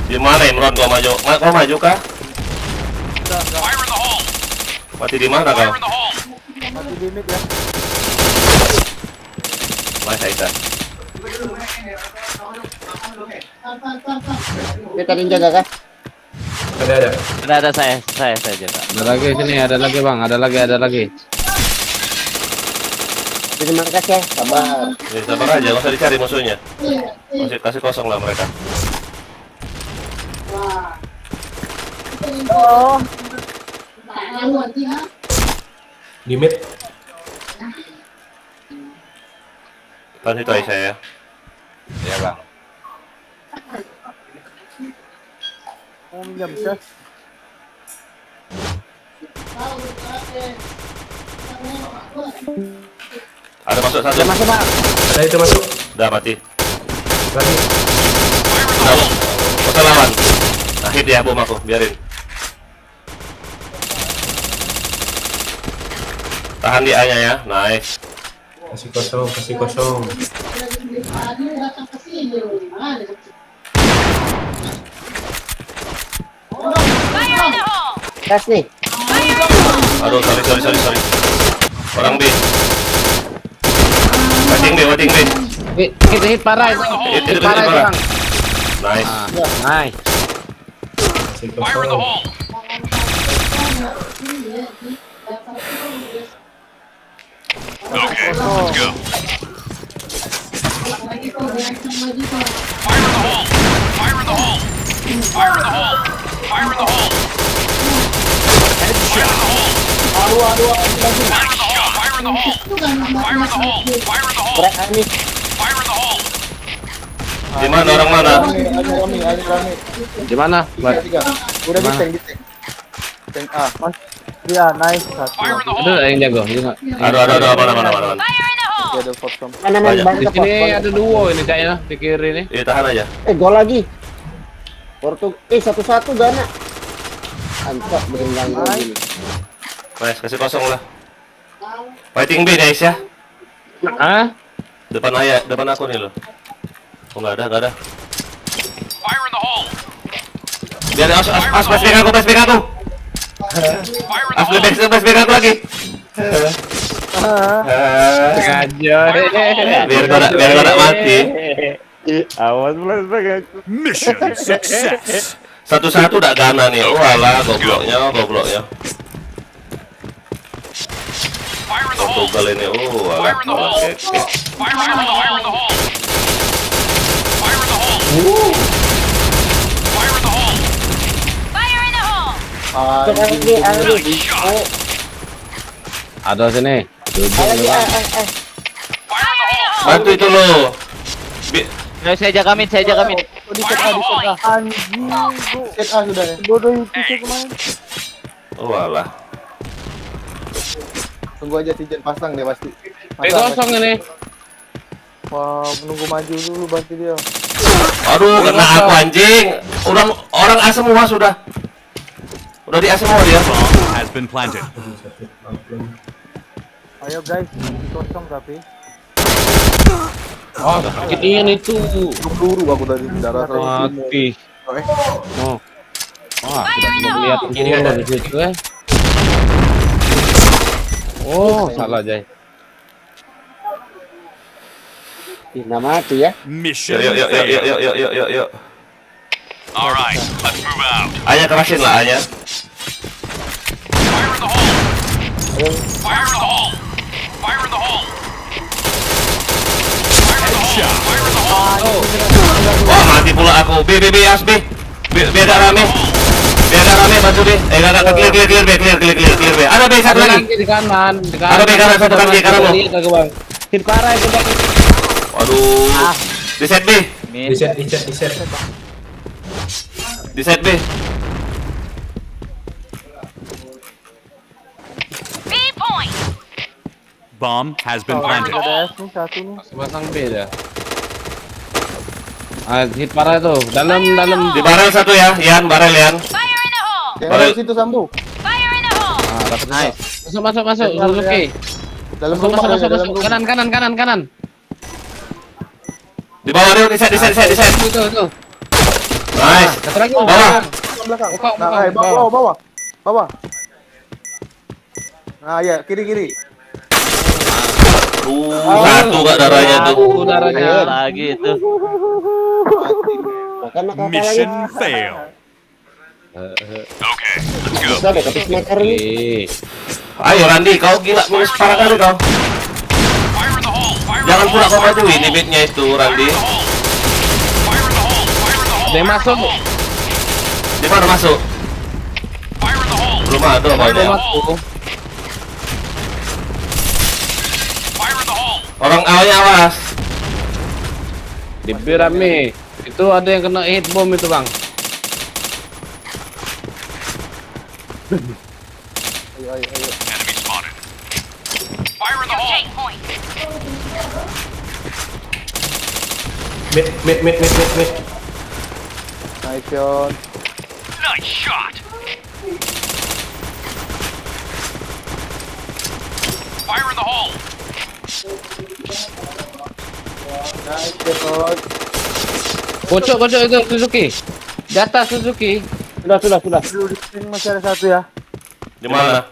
Di mana Imron kau maju? Kau maju kah? Fire in the hole! Mati di mana Fire kau? in the hole! Mati limit ya. Mas Aisyah. Kita ada yang jaga kah? Ada. Ada saya jaga. Ada lagi sini, ada lagi bang, ada lagi. Jadi markas ya, sabar. Ya, sabar aja, nggak usah dicari musuhnya. Kasih kosong lah mereka. Di mid. Tahan situ Aisyah ya. Iya bang. Mau minjam ses. Ada masuk satu. Masuk bang. Ada itu masuk. Udah mati. Lagi. Udah, nggak usah lawan. Nah, hit ya bom aku, biarin. Tahan di A-nya ya, nice. Kasih kosong, kasih kosong. Fire in the hole! Gas nih. Aduh, sorry. Orang B. Waiting B. Hit parah itu. Hit Parah itu parah. bang. Nice. Nice. Kasih Fire in the kosong. hole! Okay, let's go. Fire in the hole! Fire in the hole! Fire in the hole! Fire in the hole! Headshot! Fire in the hole! Fire in the hole! Fire in the hole! Fire in the hole! Berat ini. Fire in the hole! Di mana orang mana? Ada rame. Di mana? Tiga. Udah di tank, Tank A. Iya, nice satu. Fire in the Ada hole! yang jago. Ada mana. Fire in the hole! Ada kosong. Mana Banyak. banyak Di sini ada duo ini kayaknya di kiri nih. Iya, tahan aja. gol lagi. Satu-satu Gana. Antok berenang gol ini. Nice, kasih kosong lah. Fighting B guys ya. Ah? Depan aku nih lo. Oh nggak ada. Fire in the hole! Biar flashback aku. Fire in the hole! Flashback aku lagi. Sengaja. Biar gua nggak mati. Awas flashback aku. Mission success! Satu-satu udah Gana nih. Oh alah, gobloknya. Fire in the hole! Tunggal ini. Oh alah. Fire in the hole! Oke. Fire in the hole! Fire in the hole! Fire in the hole! Fire in the hole! Fire in the hole! Anggi. Nice shot! Ada sini. Fire in the hole. Bantu itu lo. Ayo saya jaga mid. Oh, di set A, di set A. Anjing, Set A sudah ya. bodoh itu sih kemarin. Oh alah. Tunggu aja Tijen pasang deh pasti. Kosong ini. Wah, menunggu maju dulu bantu dia. Aduh, kena aku anjing. Orang A semua sudah. Udah di A semua dia. Has been planted. Ayo guys, kosong tapi. Oh, sakitnya itu. Peluru aku tadi darah Mati. Oh. Wah, Fire in the lihat hole! kiri ada di situ ya. Oh, salah Jay. Mission Yuk. failed. All right, let's move out. Anya kerasin lah Anya. Fire in the hole. Fire in the hole. Fire in the hole. Fire in the hole. Oh, mati pula aku. B, as B. B ada rame. Bantu B. Enggak, clear B. Ada B satu lagi. Di kanan, Ada B kanan satu lagi kanan lo. Hit parah itu Bang. Waduh. Di set B. Mid. Di set. Di set B. B point! Bomb has been planted. Ada S nih satu nih. Pasang B dah. Hit parah itu. Dalam. Di barel satu ya, barel Yan. Fire in the hole! Yang dari situ Sambu. Fire in the hole! Nice. Masuk. Suzuki. Dalam rumah ada dalam Masuk. rumah. Kanan. Di bawah dia, di set. Itu. Nice. Satu lagi. Bawah. Belakang. Buka. Nah, bawah. Nah, ya, kiri. Satu gak darahnya tuh. Itu darahnya. Lagi itu. Mission failed. Okay, let's go. Ayo Randi, kau gila minus parah kali kau. Fire in the hole. Fire in the Jangan hole. pula kau majuin limitnya itu Randi. Fire in the hole. Fire in the hole. Ada yang masuk. Di mana masuk? Fire in the hole. Belum ada banyak. Fire in the hole. Orang awalnya awas. Di B rame. Itu ada yang kena hit bom itu Bang. Enemy spotted. Fire in the hole. Take point! Mid. Nice shot. Nice shot. Fire in the hole. Nice shot. Kocok itu Suzuki. Di atas Suzuki. Sudah. Dulu di sini masih ada satu ya. Di mana?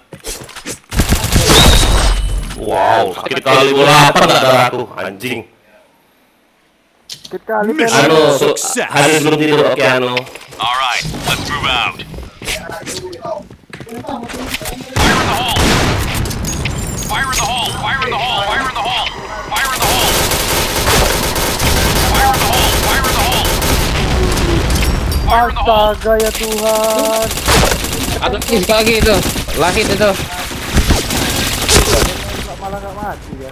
Wow, sakit kali bola apa nggak darahku, anjing. Sakit kali kan. Mission Anu, success. habis belum tidur, oke anu. All right, let's move out. Fire in the hole. Fire in the hole. Fire in the hole. Fire in the hole. Fire in the hole. Fire in the hole. Fire in the hole. Fire in the hole. Astaga ya Tuhan. Ada lagi itu. Lahit itu. Malah nggak mati ya.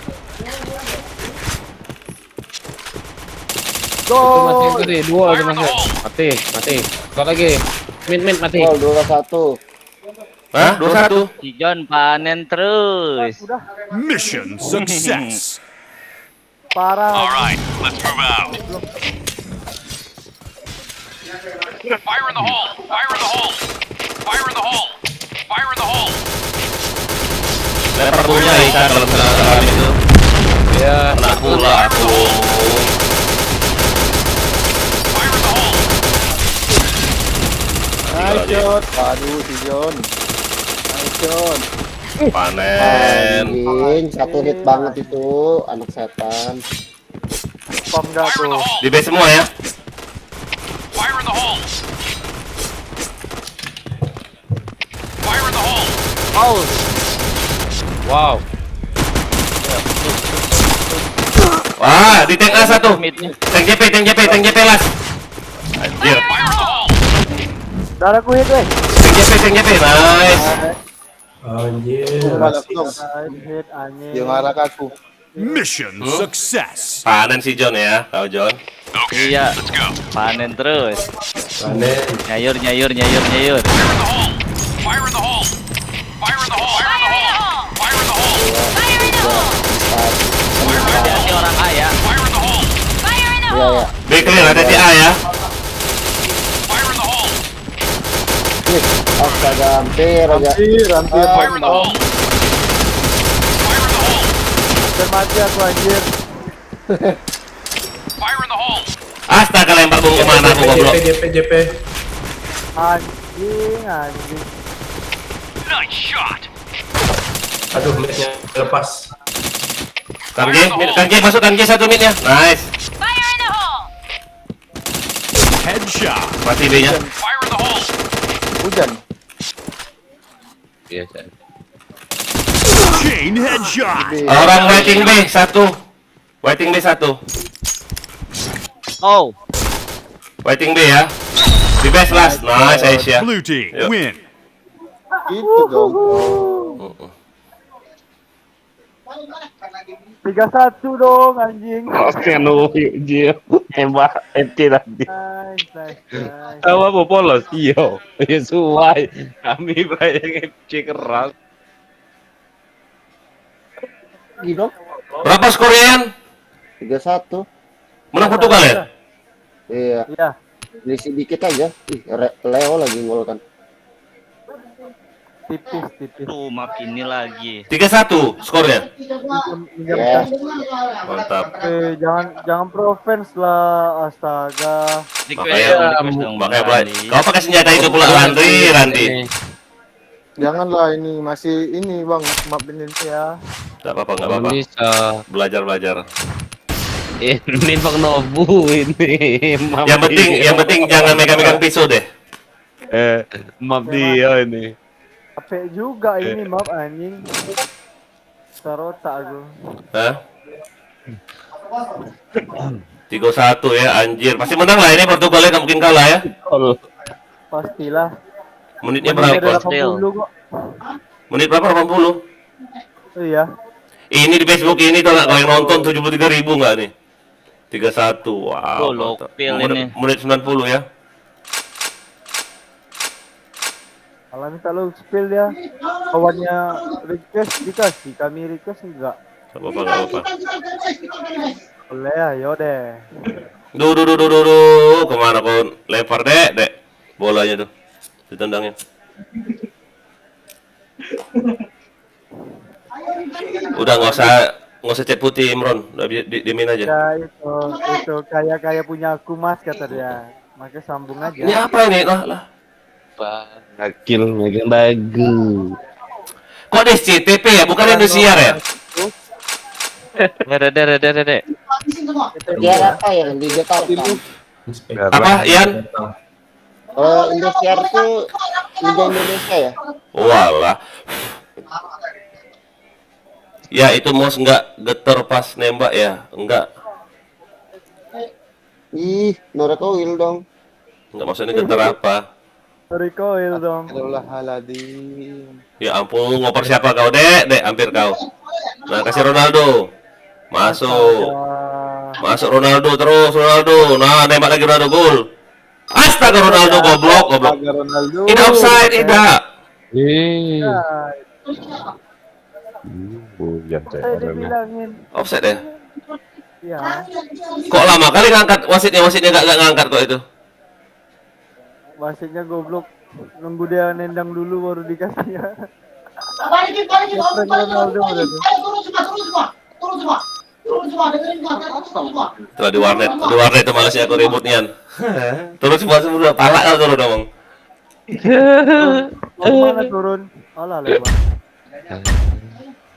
Itu masih itu deh, dua itu masih. Mati. Satu lagi. Mid mati. Hah? 2-1. Si John panen terus. Udah Mission success. parah. All right, let's move out. Fire in the hole. Fire in the hole. Fire in the hole. Fire in the hole. Lempar punya ikan dalam serangan itu. Ya. Kena pula aku. Fire in the hole. Nice shot. Aduh, Tijon. Nice shot. Panen. Satu hit banget itu anak setan. Spam dah Fire in the tuh. hole. Di base semua ya. Fire in the hole. Fire in the hole. Wow. Wah, di tank A satu. Midnya. Tank JP las. Anjir. Fire in the hole. Darahku hit weh. Tank JP, nice. Anjir. Balak dong. Hit anjing. Yang arah aku. Mission success. Panen si John ya, kau John. Okay, Iya. let's go. Panen terus. Panen. Nyayur, nyayur, nyayur, nyayur. Fire in the hole. Fire in the hole. Fire in the hole. Fire in the hole. Fire in the hole! Hati-hati orang A ya. Fire in the hole. Fire in the Iya hole! ya. B clear, ada di A ya. Fire in the hole. Astaga, hampir aja. Hampir. Fire in the hole. Fire in the hole. Hampir mati aku anjir. Fire in the hole. Astaga, lempar bom kemana aku goblok. JP. Anjing. Nice shot. Aduh, midnya lepas. Kanji masuk Kanji 1 mid ya. Nice. Fire in the hole! Headshot. Mati B nya. Fire in the hole. Hujan. Biasa. Chain headshot. Orang waiting B 1. Waiting B 1. Oh, Waiting B ya. Di base last. Nice Aisyah. Blue team Yuk. win. Gitu dong. 3-1 dong anjing. Oke, no, Jio. Tembak FT lagi. Nice. Tahu apa polos? Iya, ya suai. Kami bayang FC keras. Gino, Berapa skornya? 3-1. Menang Portugal ya? Iya, Iya. selisih dikit aja. Ih, Leo lagi gol kan. Tipis. tuh map ini lagi. 3-1 skornya. Ya, Mantap. Jangan provence lah, astaga. Request dong, Makanya Bang Bray. Kau pakai senjata itu pula Randi. Janganlah ini masih ini bang maafin Ya. Enggak apa-apa. Bisa. Belajar. Ini Bang Nobu ini. Yang penting jangan megang-megang pisau deh. Maaf dia ini. Capek juga ini map anjing. Sarota aku. Hah? 3-1 ya, anjir. Pasti menang lah ini Portugal ya, nggak mungkin kalah ya. Pastilah. Menitnya Menit berapa? 80 kok. Menit berapa? 80. Iya. Ini di Facebook ini tuh kalau yang nonton 73.000 nggak nih? 31. Wow. Oh, mantap. lokil ini. Menit 90 ya. Kalau minta lo spill dia, kawannya request dikasih, kami request enggak. Gak apa-apa. Boleh ayo deh. Duh. Kemana kau lempar dek? Bolanya tuh. Ditendangnya. Udah nggak usah cat putih Imron, udah diemin aja. Ya itu kaya punya aku mas kata dia. Makanya sambung aja. Ini apa ini? Lah. Akil megang dagu. Kok ada CTP ya? Bukan Indosiar ya? Dede. Biar apa ya di Jakarta? Apa, Ian? Indosiar tuh Liga Indonesia ya? Walah. Ya itu Mos nggak getar pas nembak ya? Enggak. Ih, Norakoil dong. Enggak maksudnya getar apa? Recoil dong. Astagfirullahaladzim. Ya ampun, ngoper siapa kau, Dek? Hampir kau. Nah, kasih Ronaldo. Masuk Ronaldo terus, Ronaldo. Nah, nembak lagi Ronaldo gol. Astaga Ronaldo goblok. Astaga, Ronaldo. Ini offside, tidak. Saya dibilangin. Offside ya? Iya. Kok lama kali ngangkat wasitnya nggak ngangkat kok itu? Wasitnya goblok. Nunggu dia nendang dulu baru dikasih ya. Setelah di warnet itu malasnya aku ribut Nian. Turun semua palak kalau turun dong. Mana turun? Alah lewat.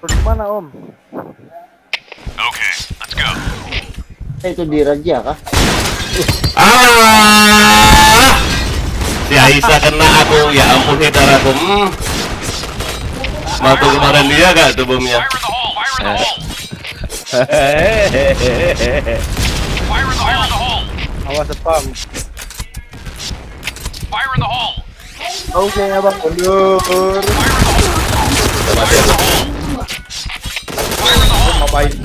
Turun mana Om? Okay, let's go. Itu di Raja kah? Si Aisyah kena aku, ya ampun hitar aku. Matu kemarin dia gak tuh bomnya? Fire in the hole. Awas spam. Fire in the hole. Oke ya bang. Mundur. Fire in the hole.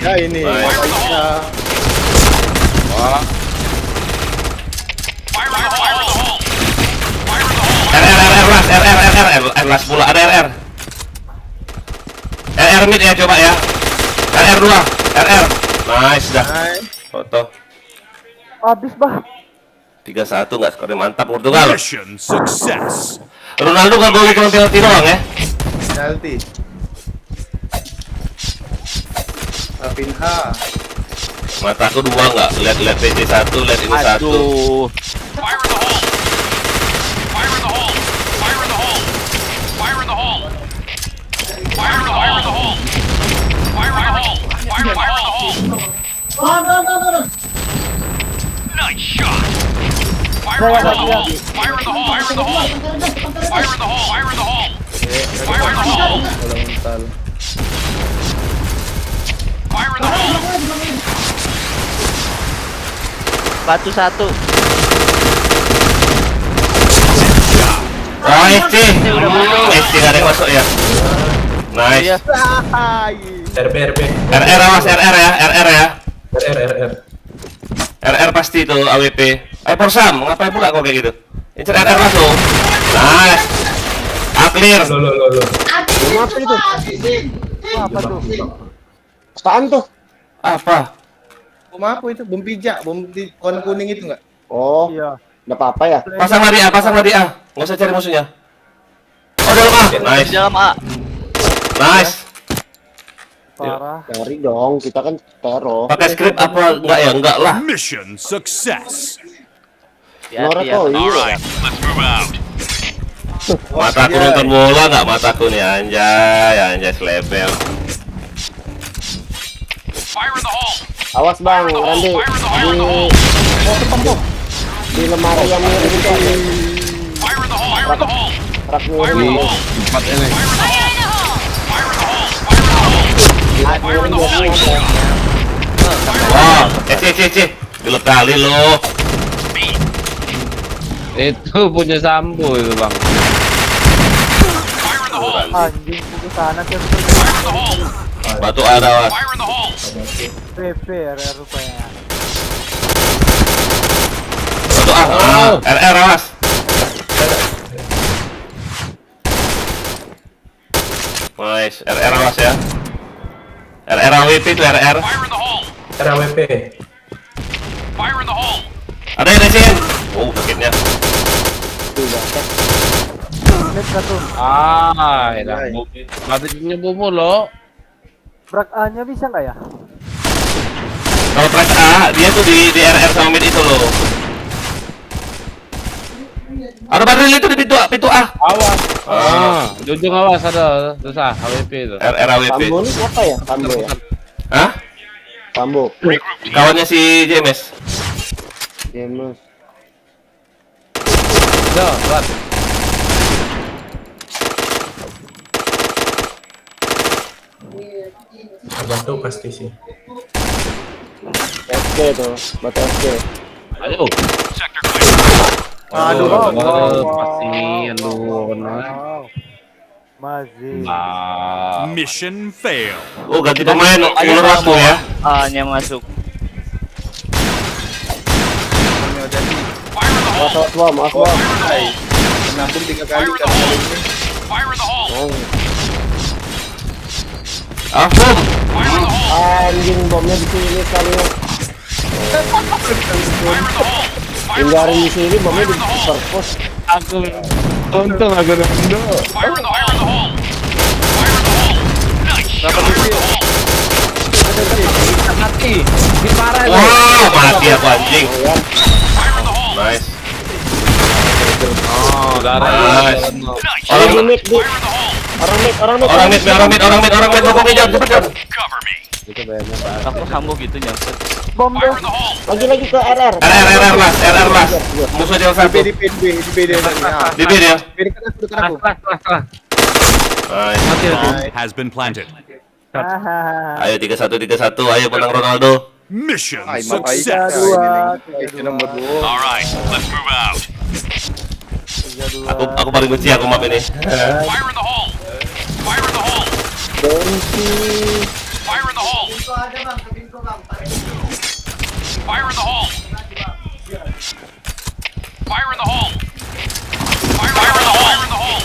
Ya ini. Nice. Ya. Wah, Fire in the hole! Fire in the hole! RR las, RR las pula, ada RR. RR mid ya, coba ya. RR 2, RR. Nice dah. Foto. Habis bah. 3-1 nggak skornya mantap Portugal. Mission success! Ronaldo nggak boleh cuma penalti doang ya. Penalti. Pinha. Mataku dua nggak, lihat PC 1, lihat ini 1. Aduh. Fire in the hole! Fire in the hole! Fire in the hole! Fire in the hole! Fire in the hole! Fire in the hole! Fire in the hole! Nice shot! Fire in the hole! Fire in the hole! Fire in the hole! Fire in the hole! Fire in the hole! Fire in the hole! Kalau mental. Fire in the hole! Batu satu. Oh SC, SC nggak ada yang masuk ya. Nice. Iya. RP. RR awas, RR ya, RR ya. RR. RR pasti itu AWP. Forsam, ngapain pula kok kayak gitu? Incer RR masuk. Nice. Clear. Lo. Apa itu? Apa tuh? Apaan tuh? Apa? Bom apa itu? Bom pijak, bom di warna kuning itu enggak? Oh, Iya. nggak apa-apa ya? Pasang lari A, nggak usah cari musuhnya. Oh dalam A, nice, Dalam A. nice. Parah. Cari dong, kita kan teror. Pakai script apa enggak ya? Enggak lah. Mission success! Norak Hati-hati ya. kok, iya. Alright, let's move out! Mataku nonton bola nggak mataku nih anjay selebel. Fire in the hole! Awas bang, Randy. Di lemari yang mirip itu. Fire in the hole! Fire in the hole! Rak Fire in the mirip. hole! tempat ini. Fire in the hole! Fire in the hole! Fire in the hole! Fire in the hole! Wow, C. Gila kali lo. Itu punya Sambo itu bang. Fire in the hole! Anjing ke sana Fire in the hole! Batu ada was. Fire in the hole! PP RR rupanya. Batu A. RR awas. Nice, RR awas ya. RR AWP itu RR. Fire in the hole! RAWP. Fire in the hole! Ada yang nasihin. Oh sakitnya. Net satu. Batiknya bomo lo. Brak A-nya bisa nggak ya? Kalau press A, dia tuh di RR sama mid itu loh. Ada barrel itu di pintu A. Awas. Jujung awas ada susah AWP itu. RR AWP. Sambo ini siapa ya? Sambo ya? Hah? Sambo. Kawannya si James. James. Yo, buat. Batu pasti sih. SK tuh, batu SK. Ayo. Sector clear! Aduh, Pasti aduh. Wow. Mazin. Mission fail! Oh ganti pemain, ulur waktu ya. A-nya masuk. Fire in the hole! Awas bom, awas bom. nabung 3 Fire kali in the kan. hole! Fire in the hole! Afum. Fire in the hole! Anjing bomnya di sini sekali. Fire in the hole! Fire in the Hindari di hole! sini bomnya di Fire in the hole! perpus. Aku untung aku udah mundur. Fire in the hole! Fire in the hole! Fire in the hole! Nice shot! Fire in the hole! Mati. Di parah. Wow, mati aku anjing. Fire in the hole! Nice. Oh, darah. Nice. Nice Orang shot! mid, di. Fire in the hole! Orang mid. Orang mid, bokong hijau, cepet. Cover me! Aku Sambo gitu nyangkut. Bom Fire deh. in the hole! Lagi ke RR. RR las. Musuh dia satu. di PD nah. Di B dia. PD kan aku dekat aku. Nice. Has been planted. Hahaha. Ayo 3-1, ayo menang Ronaldo. Mission Ay, success! Itu nomor 2. Alright, let's move out. 3-2. Aku paling benci aku map ini. Fire in the hole! Fire in the hole! Benci. Fire in the hole! Fire in the hole. Fire in the hole. Fire in the hole. Fire in the hole.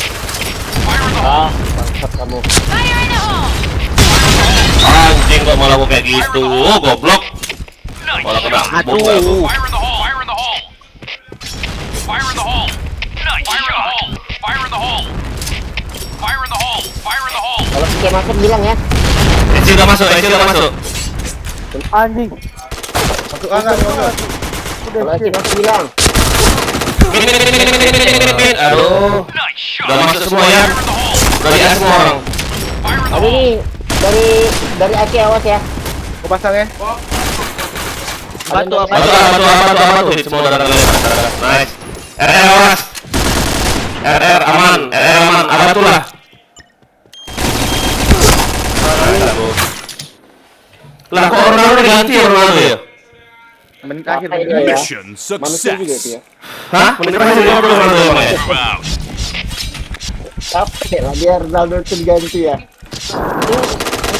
Fire in the hole. Bangsat kamu. Fire in the hole! Anjing kok malah kayak gitu, goblok. Malah kena bom aku. Fire in the hole. Fire in the hole. Fire in the hole. Nice. Fire in the hole. Fire in the hole. Fire in the hole. Fire in the hole. Kalau si masuk bilang ya. Eci udah masuk, Eci udah masuk. Anjing. Masuk angkat, masuk. Kalau si masuk bilang. Aduh, Nice shot. udah masuk semua ya. Udah di semua orang. Fire in the Tapi hole. ini dari Aceh awas ya. Kau pasang ya. Batu apa? Batu, hit semua udah terlihat. Nice. RR awas. RR aman, ada batu lah. Lah kok Ronaldo diganti ya Ronaldo ya? Menit akhir. Apa ini ya? Mission Manusia juga itu success. ya. Hah? Menit terakhir Ronaldo emang ya? Move out. Capek lah biar Ronaldo itu diganti ya. Ini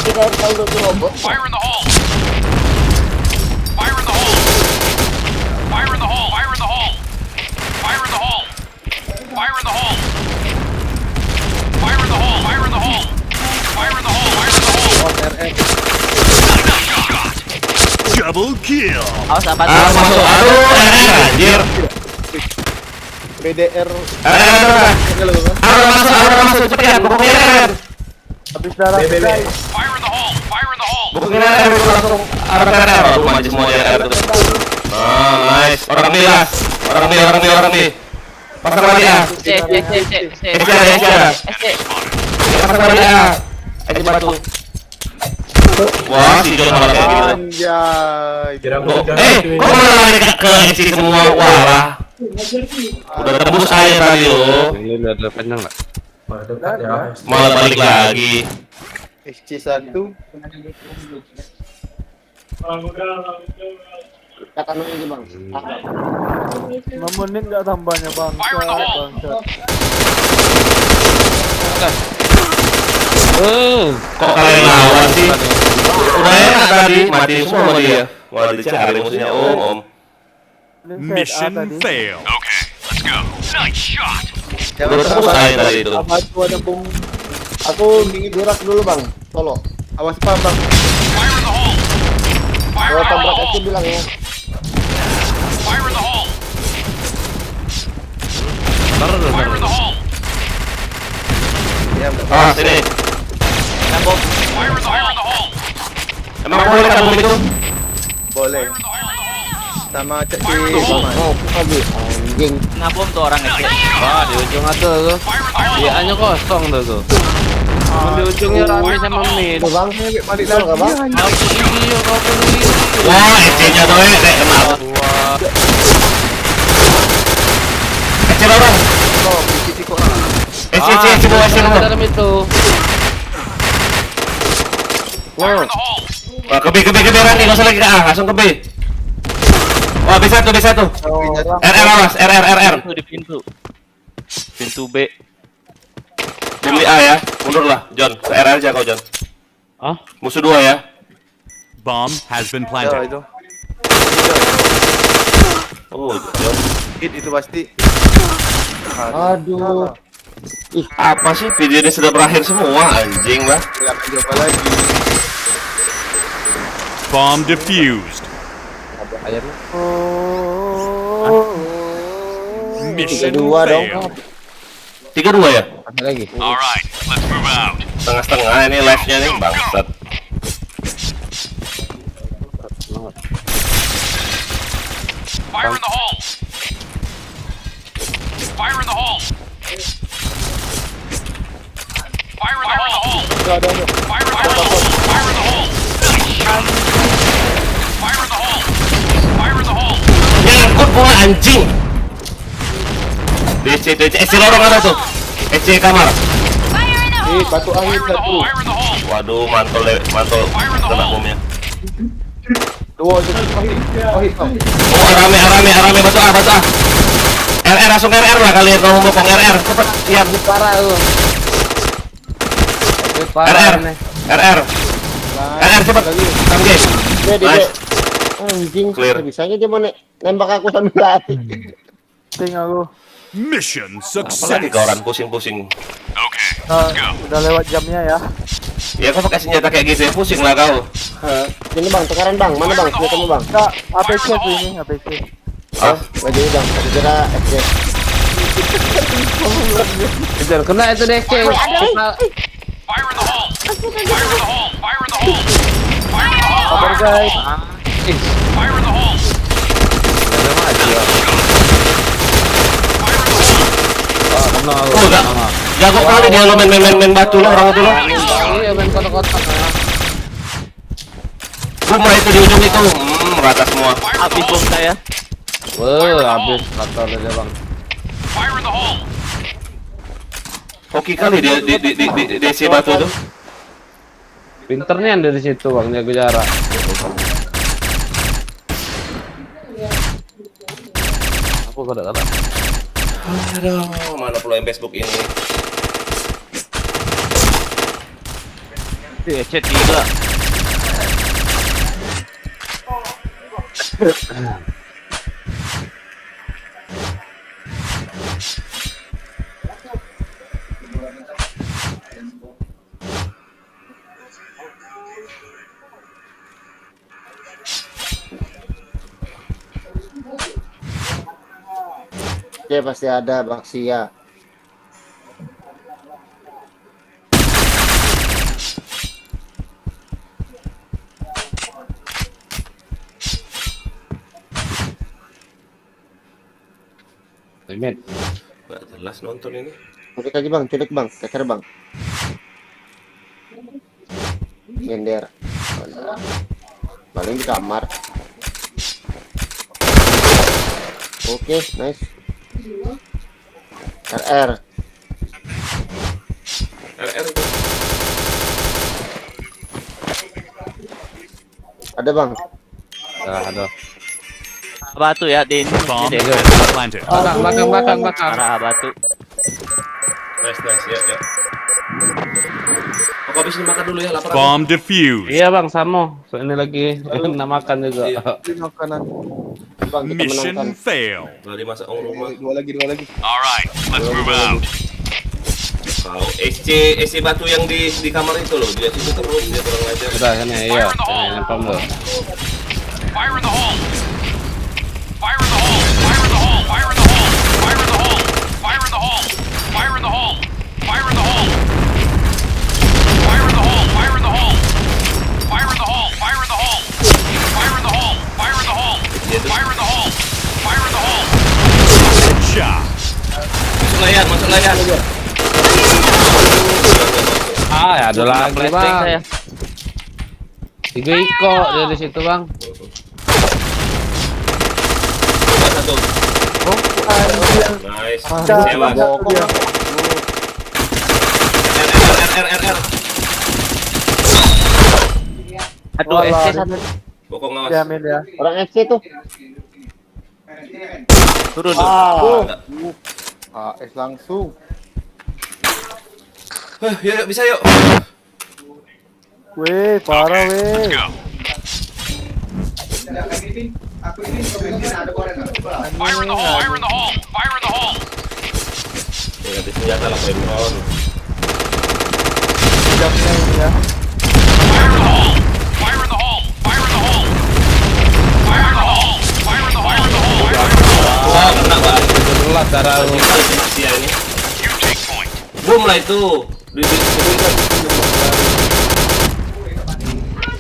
kita Ronaldo itu robot. Fire in the hole. Fire in the hole. Fire in the hole. Fire in the hole. Fire in the hole. Fire in the hole. Fire in the hole. Fire in the hole. Fire in the hole. Fire in the hole. Double kill. Awas apa tuh? Masuk. Aduh, anjir. BDR. Masuk, cepetan, bukuin RR. Habis darah guys. Fire in the hole. Fire in the hole. Bukuin RR, langsung RR. Aduh, maju semua di RR tuh. Nice. Orang B. Pasang lagi ya. C. SC ada. Pasang lagi ya. Aja batu. Wah, si John malah kayak gitu. Anjay. Kira aku Oh, sudah kok malah lari ke SC semua? Wah. Udah tembus air tadi lo. Ini ada panjang nggak? dekat ya. Malah balik lagi. SC1. Kata ini bang. 5 menit nggak tambahnya bangsa. Kok kalian lawan sih? Udah enak tadi, mati semua sama dia. Malah dicari musuhnya om. Mission failed. Okay, let's go. Nice shot. Udah tembus air tadi itu. Apa tuh ada bom? Aku dirak dulu bang. Solo. Awas pam bang. Fire in the hole. Fire Kalau in the tabrak hole. itu bilang ya. Fire in the hole. Fire in the hole. Ah, sini. Nabok. Fire in the hole. Emang boleh kan bom itu? Boleh. Sama cek si Oh, lagi anjing. Nabom tuh orang ngecek. Wah, di ujung ada tuh. Dianya kosong tuh. Di ujungnya rame sama mid. Tuh bang. balik Betul nggak bang? Wah, SC-nya tuh kayak kenal. SC orang. SC bawa dalam itu. Fire in the hole. Wah, ke B Randy, nggak usah lagi ke A, langsung ke B. Wah, B1. RR awas, RR. Itu di pintu. Pintu B. Beli A ya, mundur lah, John. Ke RR aja kau, John. Ah? Musuh 2 ya. Bomb has been planted. itu. Oh, John. Hit itu pasti. Aduh. Apa sih video ini sudah berakhir semua, anjing lah. Coba lagi. Bomb defused. Mission 3-2 dong. failed. 3-2 ya? Lagi. All right, let's move out. Setengah-setengah ini live-nya nih, bangsat. Fire in the hole. Fire in the hole. Fire in the hole. Fire in the hole. Fire in the hole. Fire in the hole. Fire in the hole. Fire in the hole. Nyangkut bola anjing. DC, SC lorong ada tuh. SC kamar. Fire in the hole! Batu angin Fire in the satu. hole. Fire in the hole. Waduh, mantul kena bomnya. Dua itu. Oh, hit. Oh, rame batu A. RR langsung RR lah kalian kalau mau ngomong RR. Cepet, siap. Parah lu. RR. cepat. Come game. Nice. Anjing, Clear. bisanya dia mau nembak aku sambil lari. Ting aku. Mission Apalagi kau orang pusing-pusing. Okay, Nah, let's go. udah lewat jamnya ya. Ya kau pakai senjata kayak gitu ya pusing lah kau. Ini bang, tukaran bang, mana bang? Senjatamu bang? Enggak, APC tuh ini, APC. Baju bang, aku kira FJ. Kejar, kena itu deh, Fire in the hole. Fire in the hole. Fire in the hole. Fire in the hole. Kabar guys. Fire in the hole. Oh enggak. Jago kali dia lo main batu lo orang itu lo. Iya, main kotak-kotak. Rumah itu di ujung itu. Rata semua. Habis bom saya. Wah, habis kata aja bang. Fire in the hole. Oke kali dia di si batu tuh. Pinternya yang dari situ bang, jaga jarak. Aku kada-kada. Aduh, mana pula yang Facebook ini? Chat gila. Dia pasti ada bang Sia. Limit. Nggak jelas nonton ini. Culik aja bang, culik bang, keker bang. Gender. Paling di kamar. Oke, nice. RR. RR itu. Ada bang. Ada. Batu ya di ini Bomb deh. has been planted. Belakang. Arah batu. Nice ya. Kau habis makan dulu ya lapar. Bomb defused. Iya bang, Samo. So ini lagi nak makan juga. Ini makanan. Bang, kita Mission menangkan. fail. Udah dimasak orang rumah. Dua lagi. Alright, let's move out. Kau SC batu yang di kamar itu loh, dia situ terus dia kurang ajar. Udah kan ya, iya. Ini pambo. Fire in the hole. Fire in the hole. Fire in the hole. Fire in the hole. Fire in the hole. Fire in the hole. Fire in the hole. Fire in the hole. Fire in the hole. Fire in the hole. Fire in the hole. Fire in the hole. Fire in the hole. Fire in the hole. Fire in the hole. Fire in the hole. Headshot. Masuk layar. Ah, ada lagi Flashbang saya. bang. 3 iko dari situ bang. Satu. Nice. Sewa. RR. Aduh, SC satu. Bokong awas. Ya, Min ya. Orang FC tuh. Turun. Enggak. AS langsung. Yuk, bisa yuk. Weh, parah weh. Go. Fire in the hole. Fire in the hole. Fire in the hole. Ya, ganti senjata lah, Pemron. Jamnya ini ya. Fire in the hole. Fire in the hole. Fire in the hole. Fire in the hole. Fire in the hole. Fire in the hole. Wah, kena Pak. Telat cara lu. Sia ini. You take point. Boom lah itu.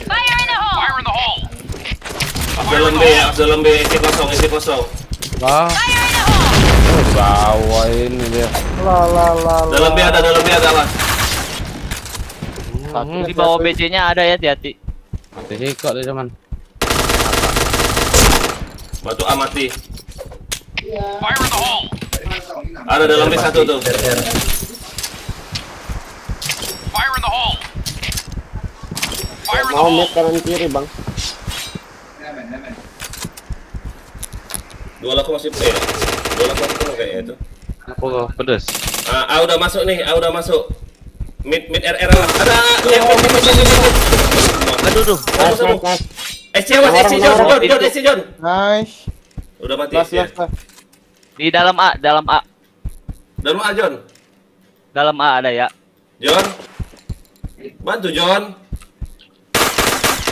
Fire in the hole! Fire in the hole. Dalam B, isi kosong. Wah, Fire in the hole! bawah ini dia. La. Dalam B ada awas. Di bawah BC-nya ada ya, hati-hati. Mati hikok dia cuman. Batu A mati. Fire in the hole. Ada dalam B satu tuh. Fire in the hole. Fire in the Mau hole. mid kanan kiri bang. Dua laku masih kayaknya itu. Apa pedes? A udah masuk nih, A udah masuk. Mid RR lah. Ada. Mid. Aduh. SC Mas, SC John, SC John. Nice. Udah mati Last, SC. last, last. Di dalam A. Dalam A John. Dalam A ada ya. John. Bantu John.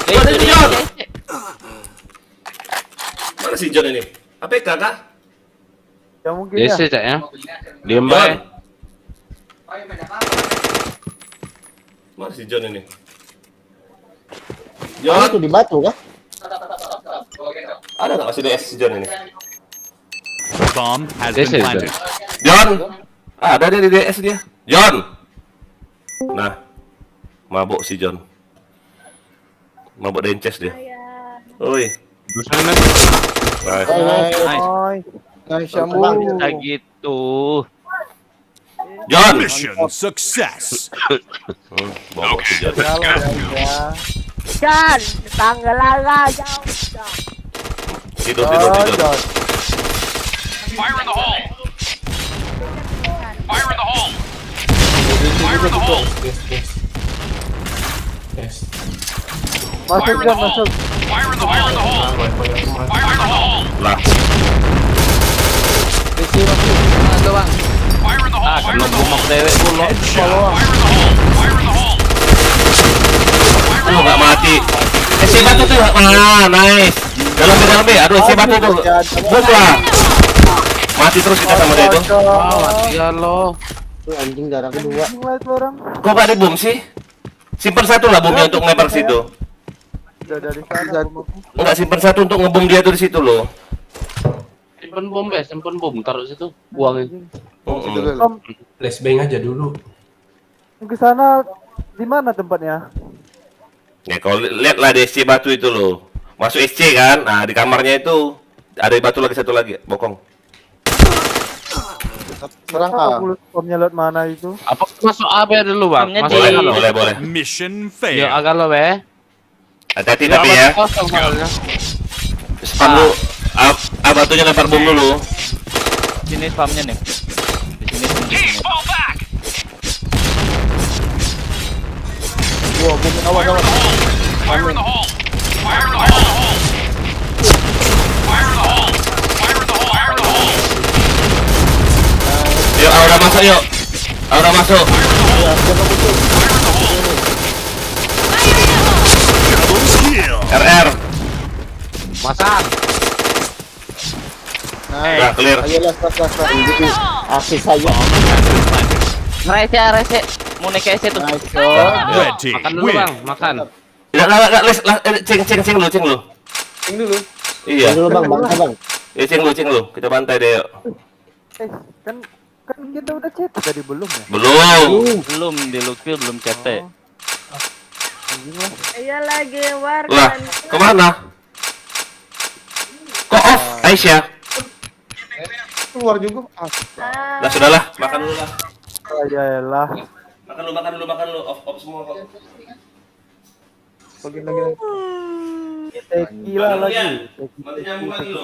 Itu dia. John. Mana si John ini? APK kah? Ya mungkin ya. Cak ya. Diam John. bae. Mana si John ini? Oh, itu John, di batu kah? ada nggak masih DS si John ini? Bomb has This been is planted. John, ada dia di DS dia. John. Nah, mabuk si John. Mabuk dences dia. Oi. Sana. Nice. Oi. Nice, Shamu. Bisa gitu. John. Mission success. Mabuk si John. Ya. John, tanggalan jauh. Tidur. John. Fire in the hole. Fire in the hole. Fire in the hole. Yes. Masuk John, masuk. Fire in the hole. Fire in the hole. Lah, Fire in the hole. Ah, Fire in belum the bumak hole. dewek pun lo. Headshot. Fire in the hole. Fire in the hole. lu nggak mati. SC batu tuh. Nice. Dalam B. Aduh, SC batu tuh. Bom lah. Mati terus kita sama dia itu. Ya lo. Tuh anjing darah kedua. Mulai tuh orang. Kok nggak dibom sih? Simpen satu lah bomnya untuk ngelempar ke situ. Udah dari sana. Enggak, simpen satu untuk ngebom dia tuh di situ loh. Simpen bom, taruh situ. Buangin. Om, Flashbang aja dulu. ke sana di mana tempatnya? Ya kalau lihat lah di SC batu itu loh. Masuk SC kan? Nah, di kamarnya itu ada batu lagi satu lagi, bokong. Serang Apa A. pulus pomnya lewat mana itu? Apa masuk A be dulu, Bang? Hamnya Masuk di- A lo. Boleh. Mission Ya failed. agak lo be. Hati-hati tapi ya. Kosong soalnya. Spam lu. Batunya lempar bom dulu. Sini spamnya nih. Di sini. Team, fall back. Wah, bom awal. Fire in the hole. Fire in the hole. Fire in the hole. Fire in the hole. Fire in the hole. Yuk, Aura masuk yuk. Aura masuk. Double kill. RR. Masang. Nice. Udah clear. Ayo last. Asis saja. Rese. Mau naik ke SC tuh. Nice, Red team Makan dulu, win. Bang. Makan. Enggak, ceng lu. Ting dulu. Iya. Dulu bang, bang. Ceng lu. Kita bantai deh yuk. Kan kita udah chat tadi belum ya? Belum. Belum di Lukil belum CT. Iya lagi war. Lah, kemana? Kok off, Aisyah? Keluar juga. Ah, Lah sudahlah, makan dulu lah. Ayalah. Makan dulu. Off semua kok. lagi. Teki lah lagi. Nanti nyambung lagi lo.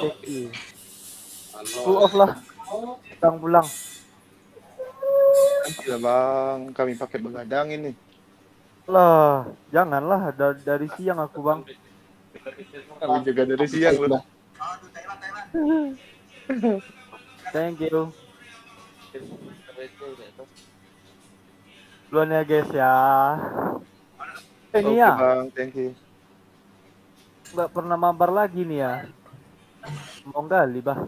Full off lah. Pulang. Nanti lah bang, kami pakai begadang ini. Lah, janganlah dari siang aku bang. Kami juga dari siang loh. Thank you. Duluan ya guys ya. Ini Oke ya, bang, thank you. nggak pernah mabar lagi nih ya. Mau gali bah.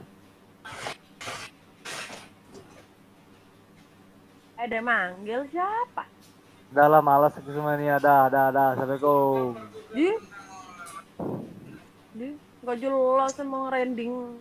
Ada manggil siapa? Udah lah malas aku semua nih. Dah. Assalamualaikum. Gak jelas emang rending.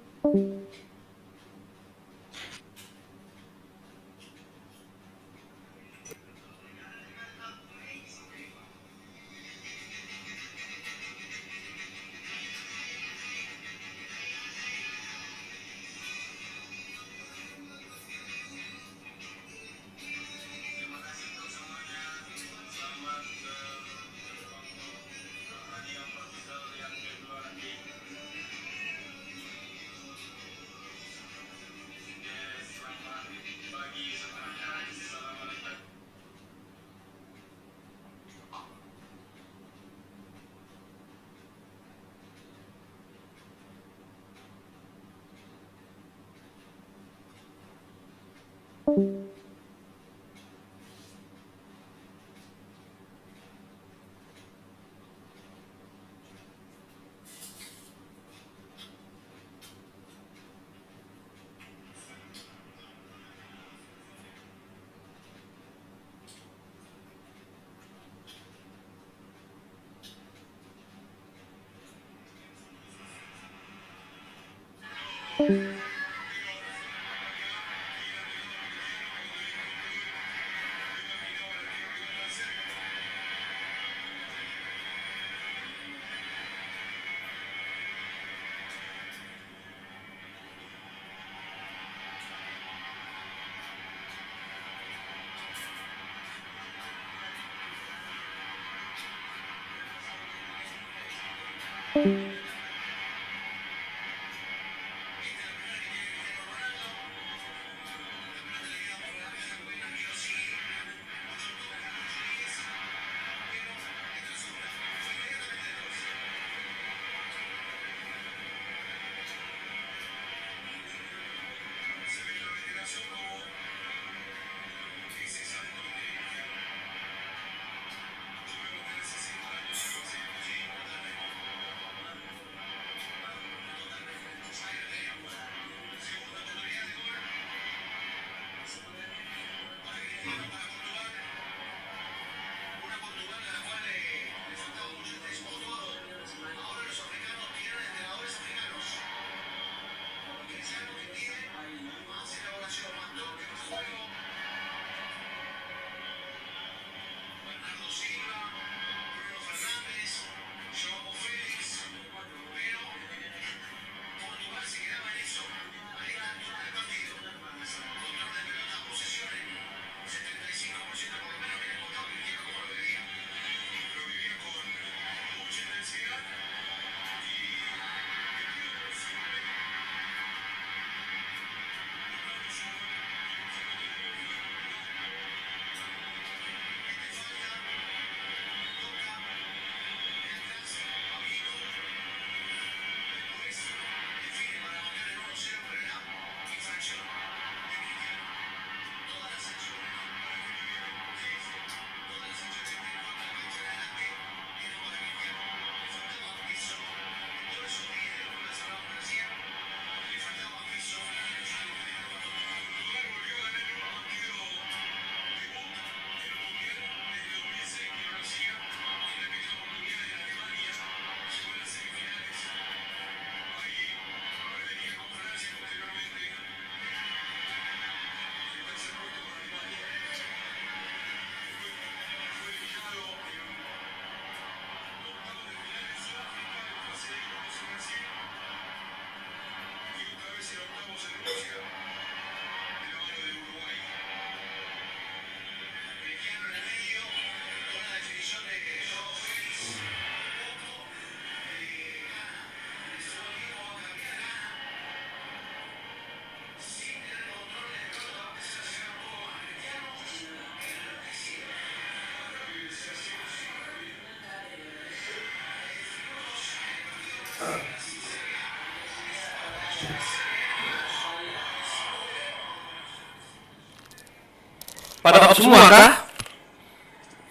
Pada out semua kah?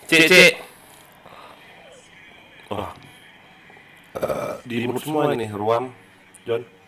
Cek. Wah. Di mulut semua ini, Ruam, John.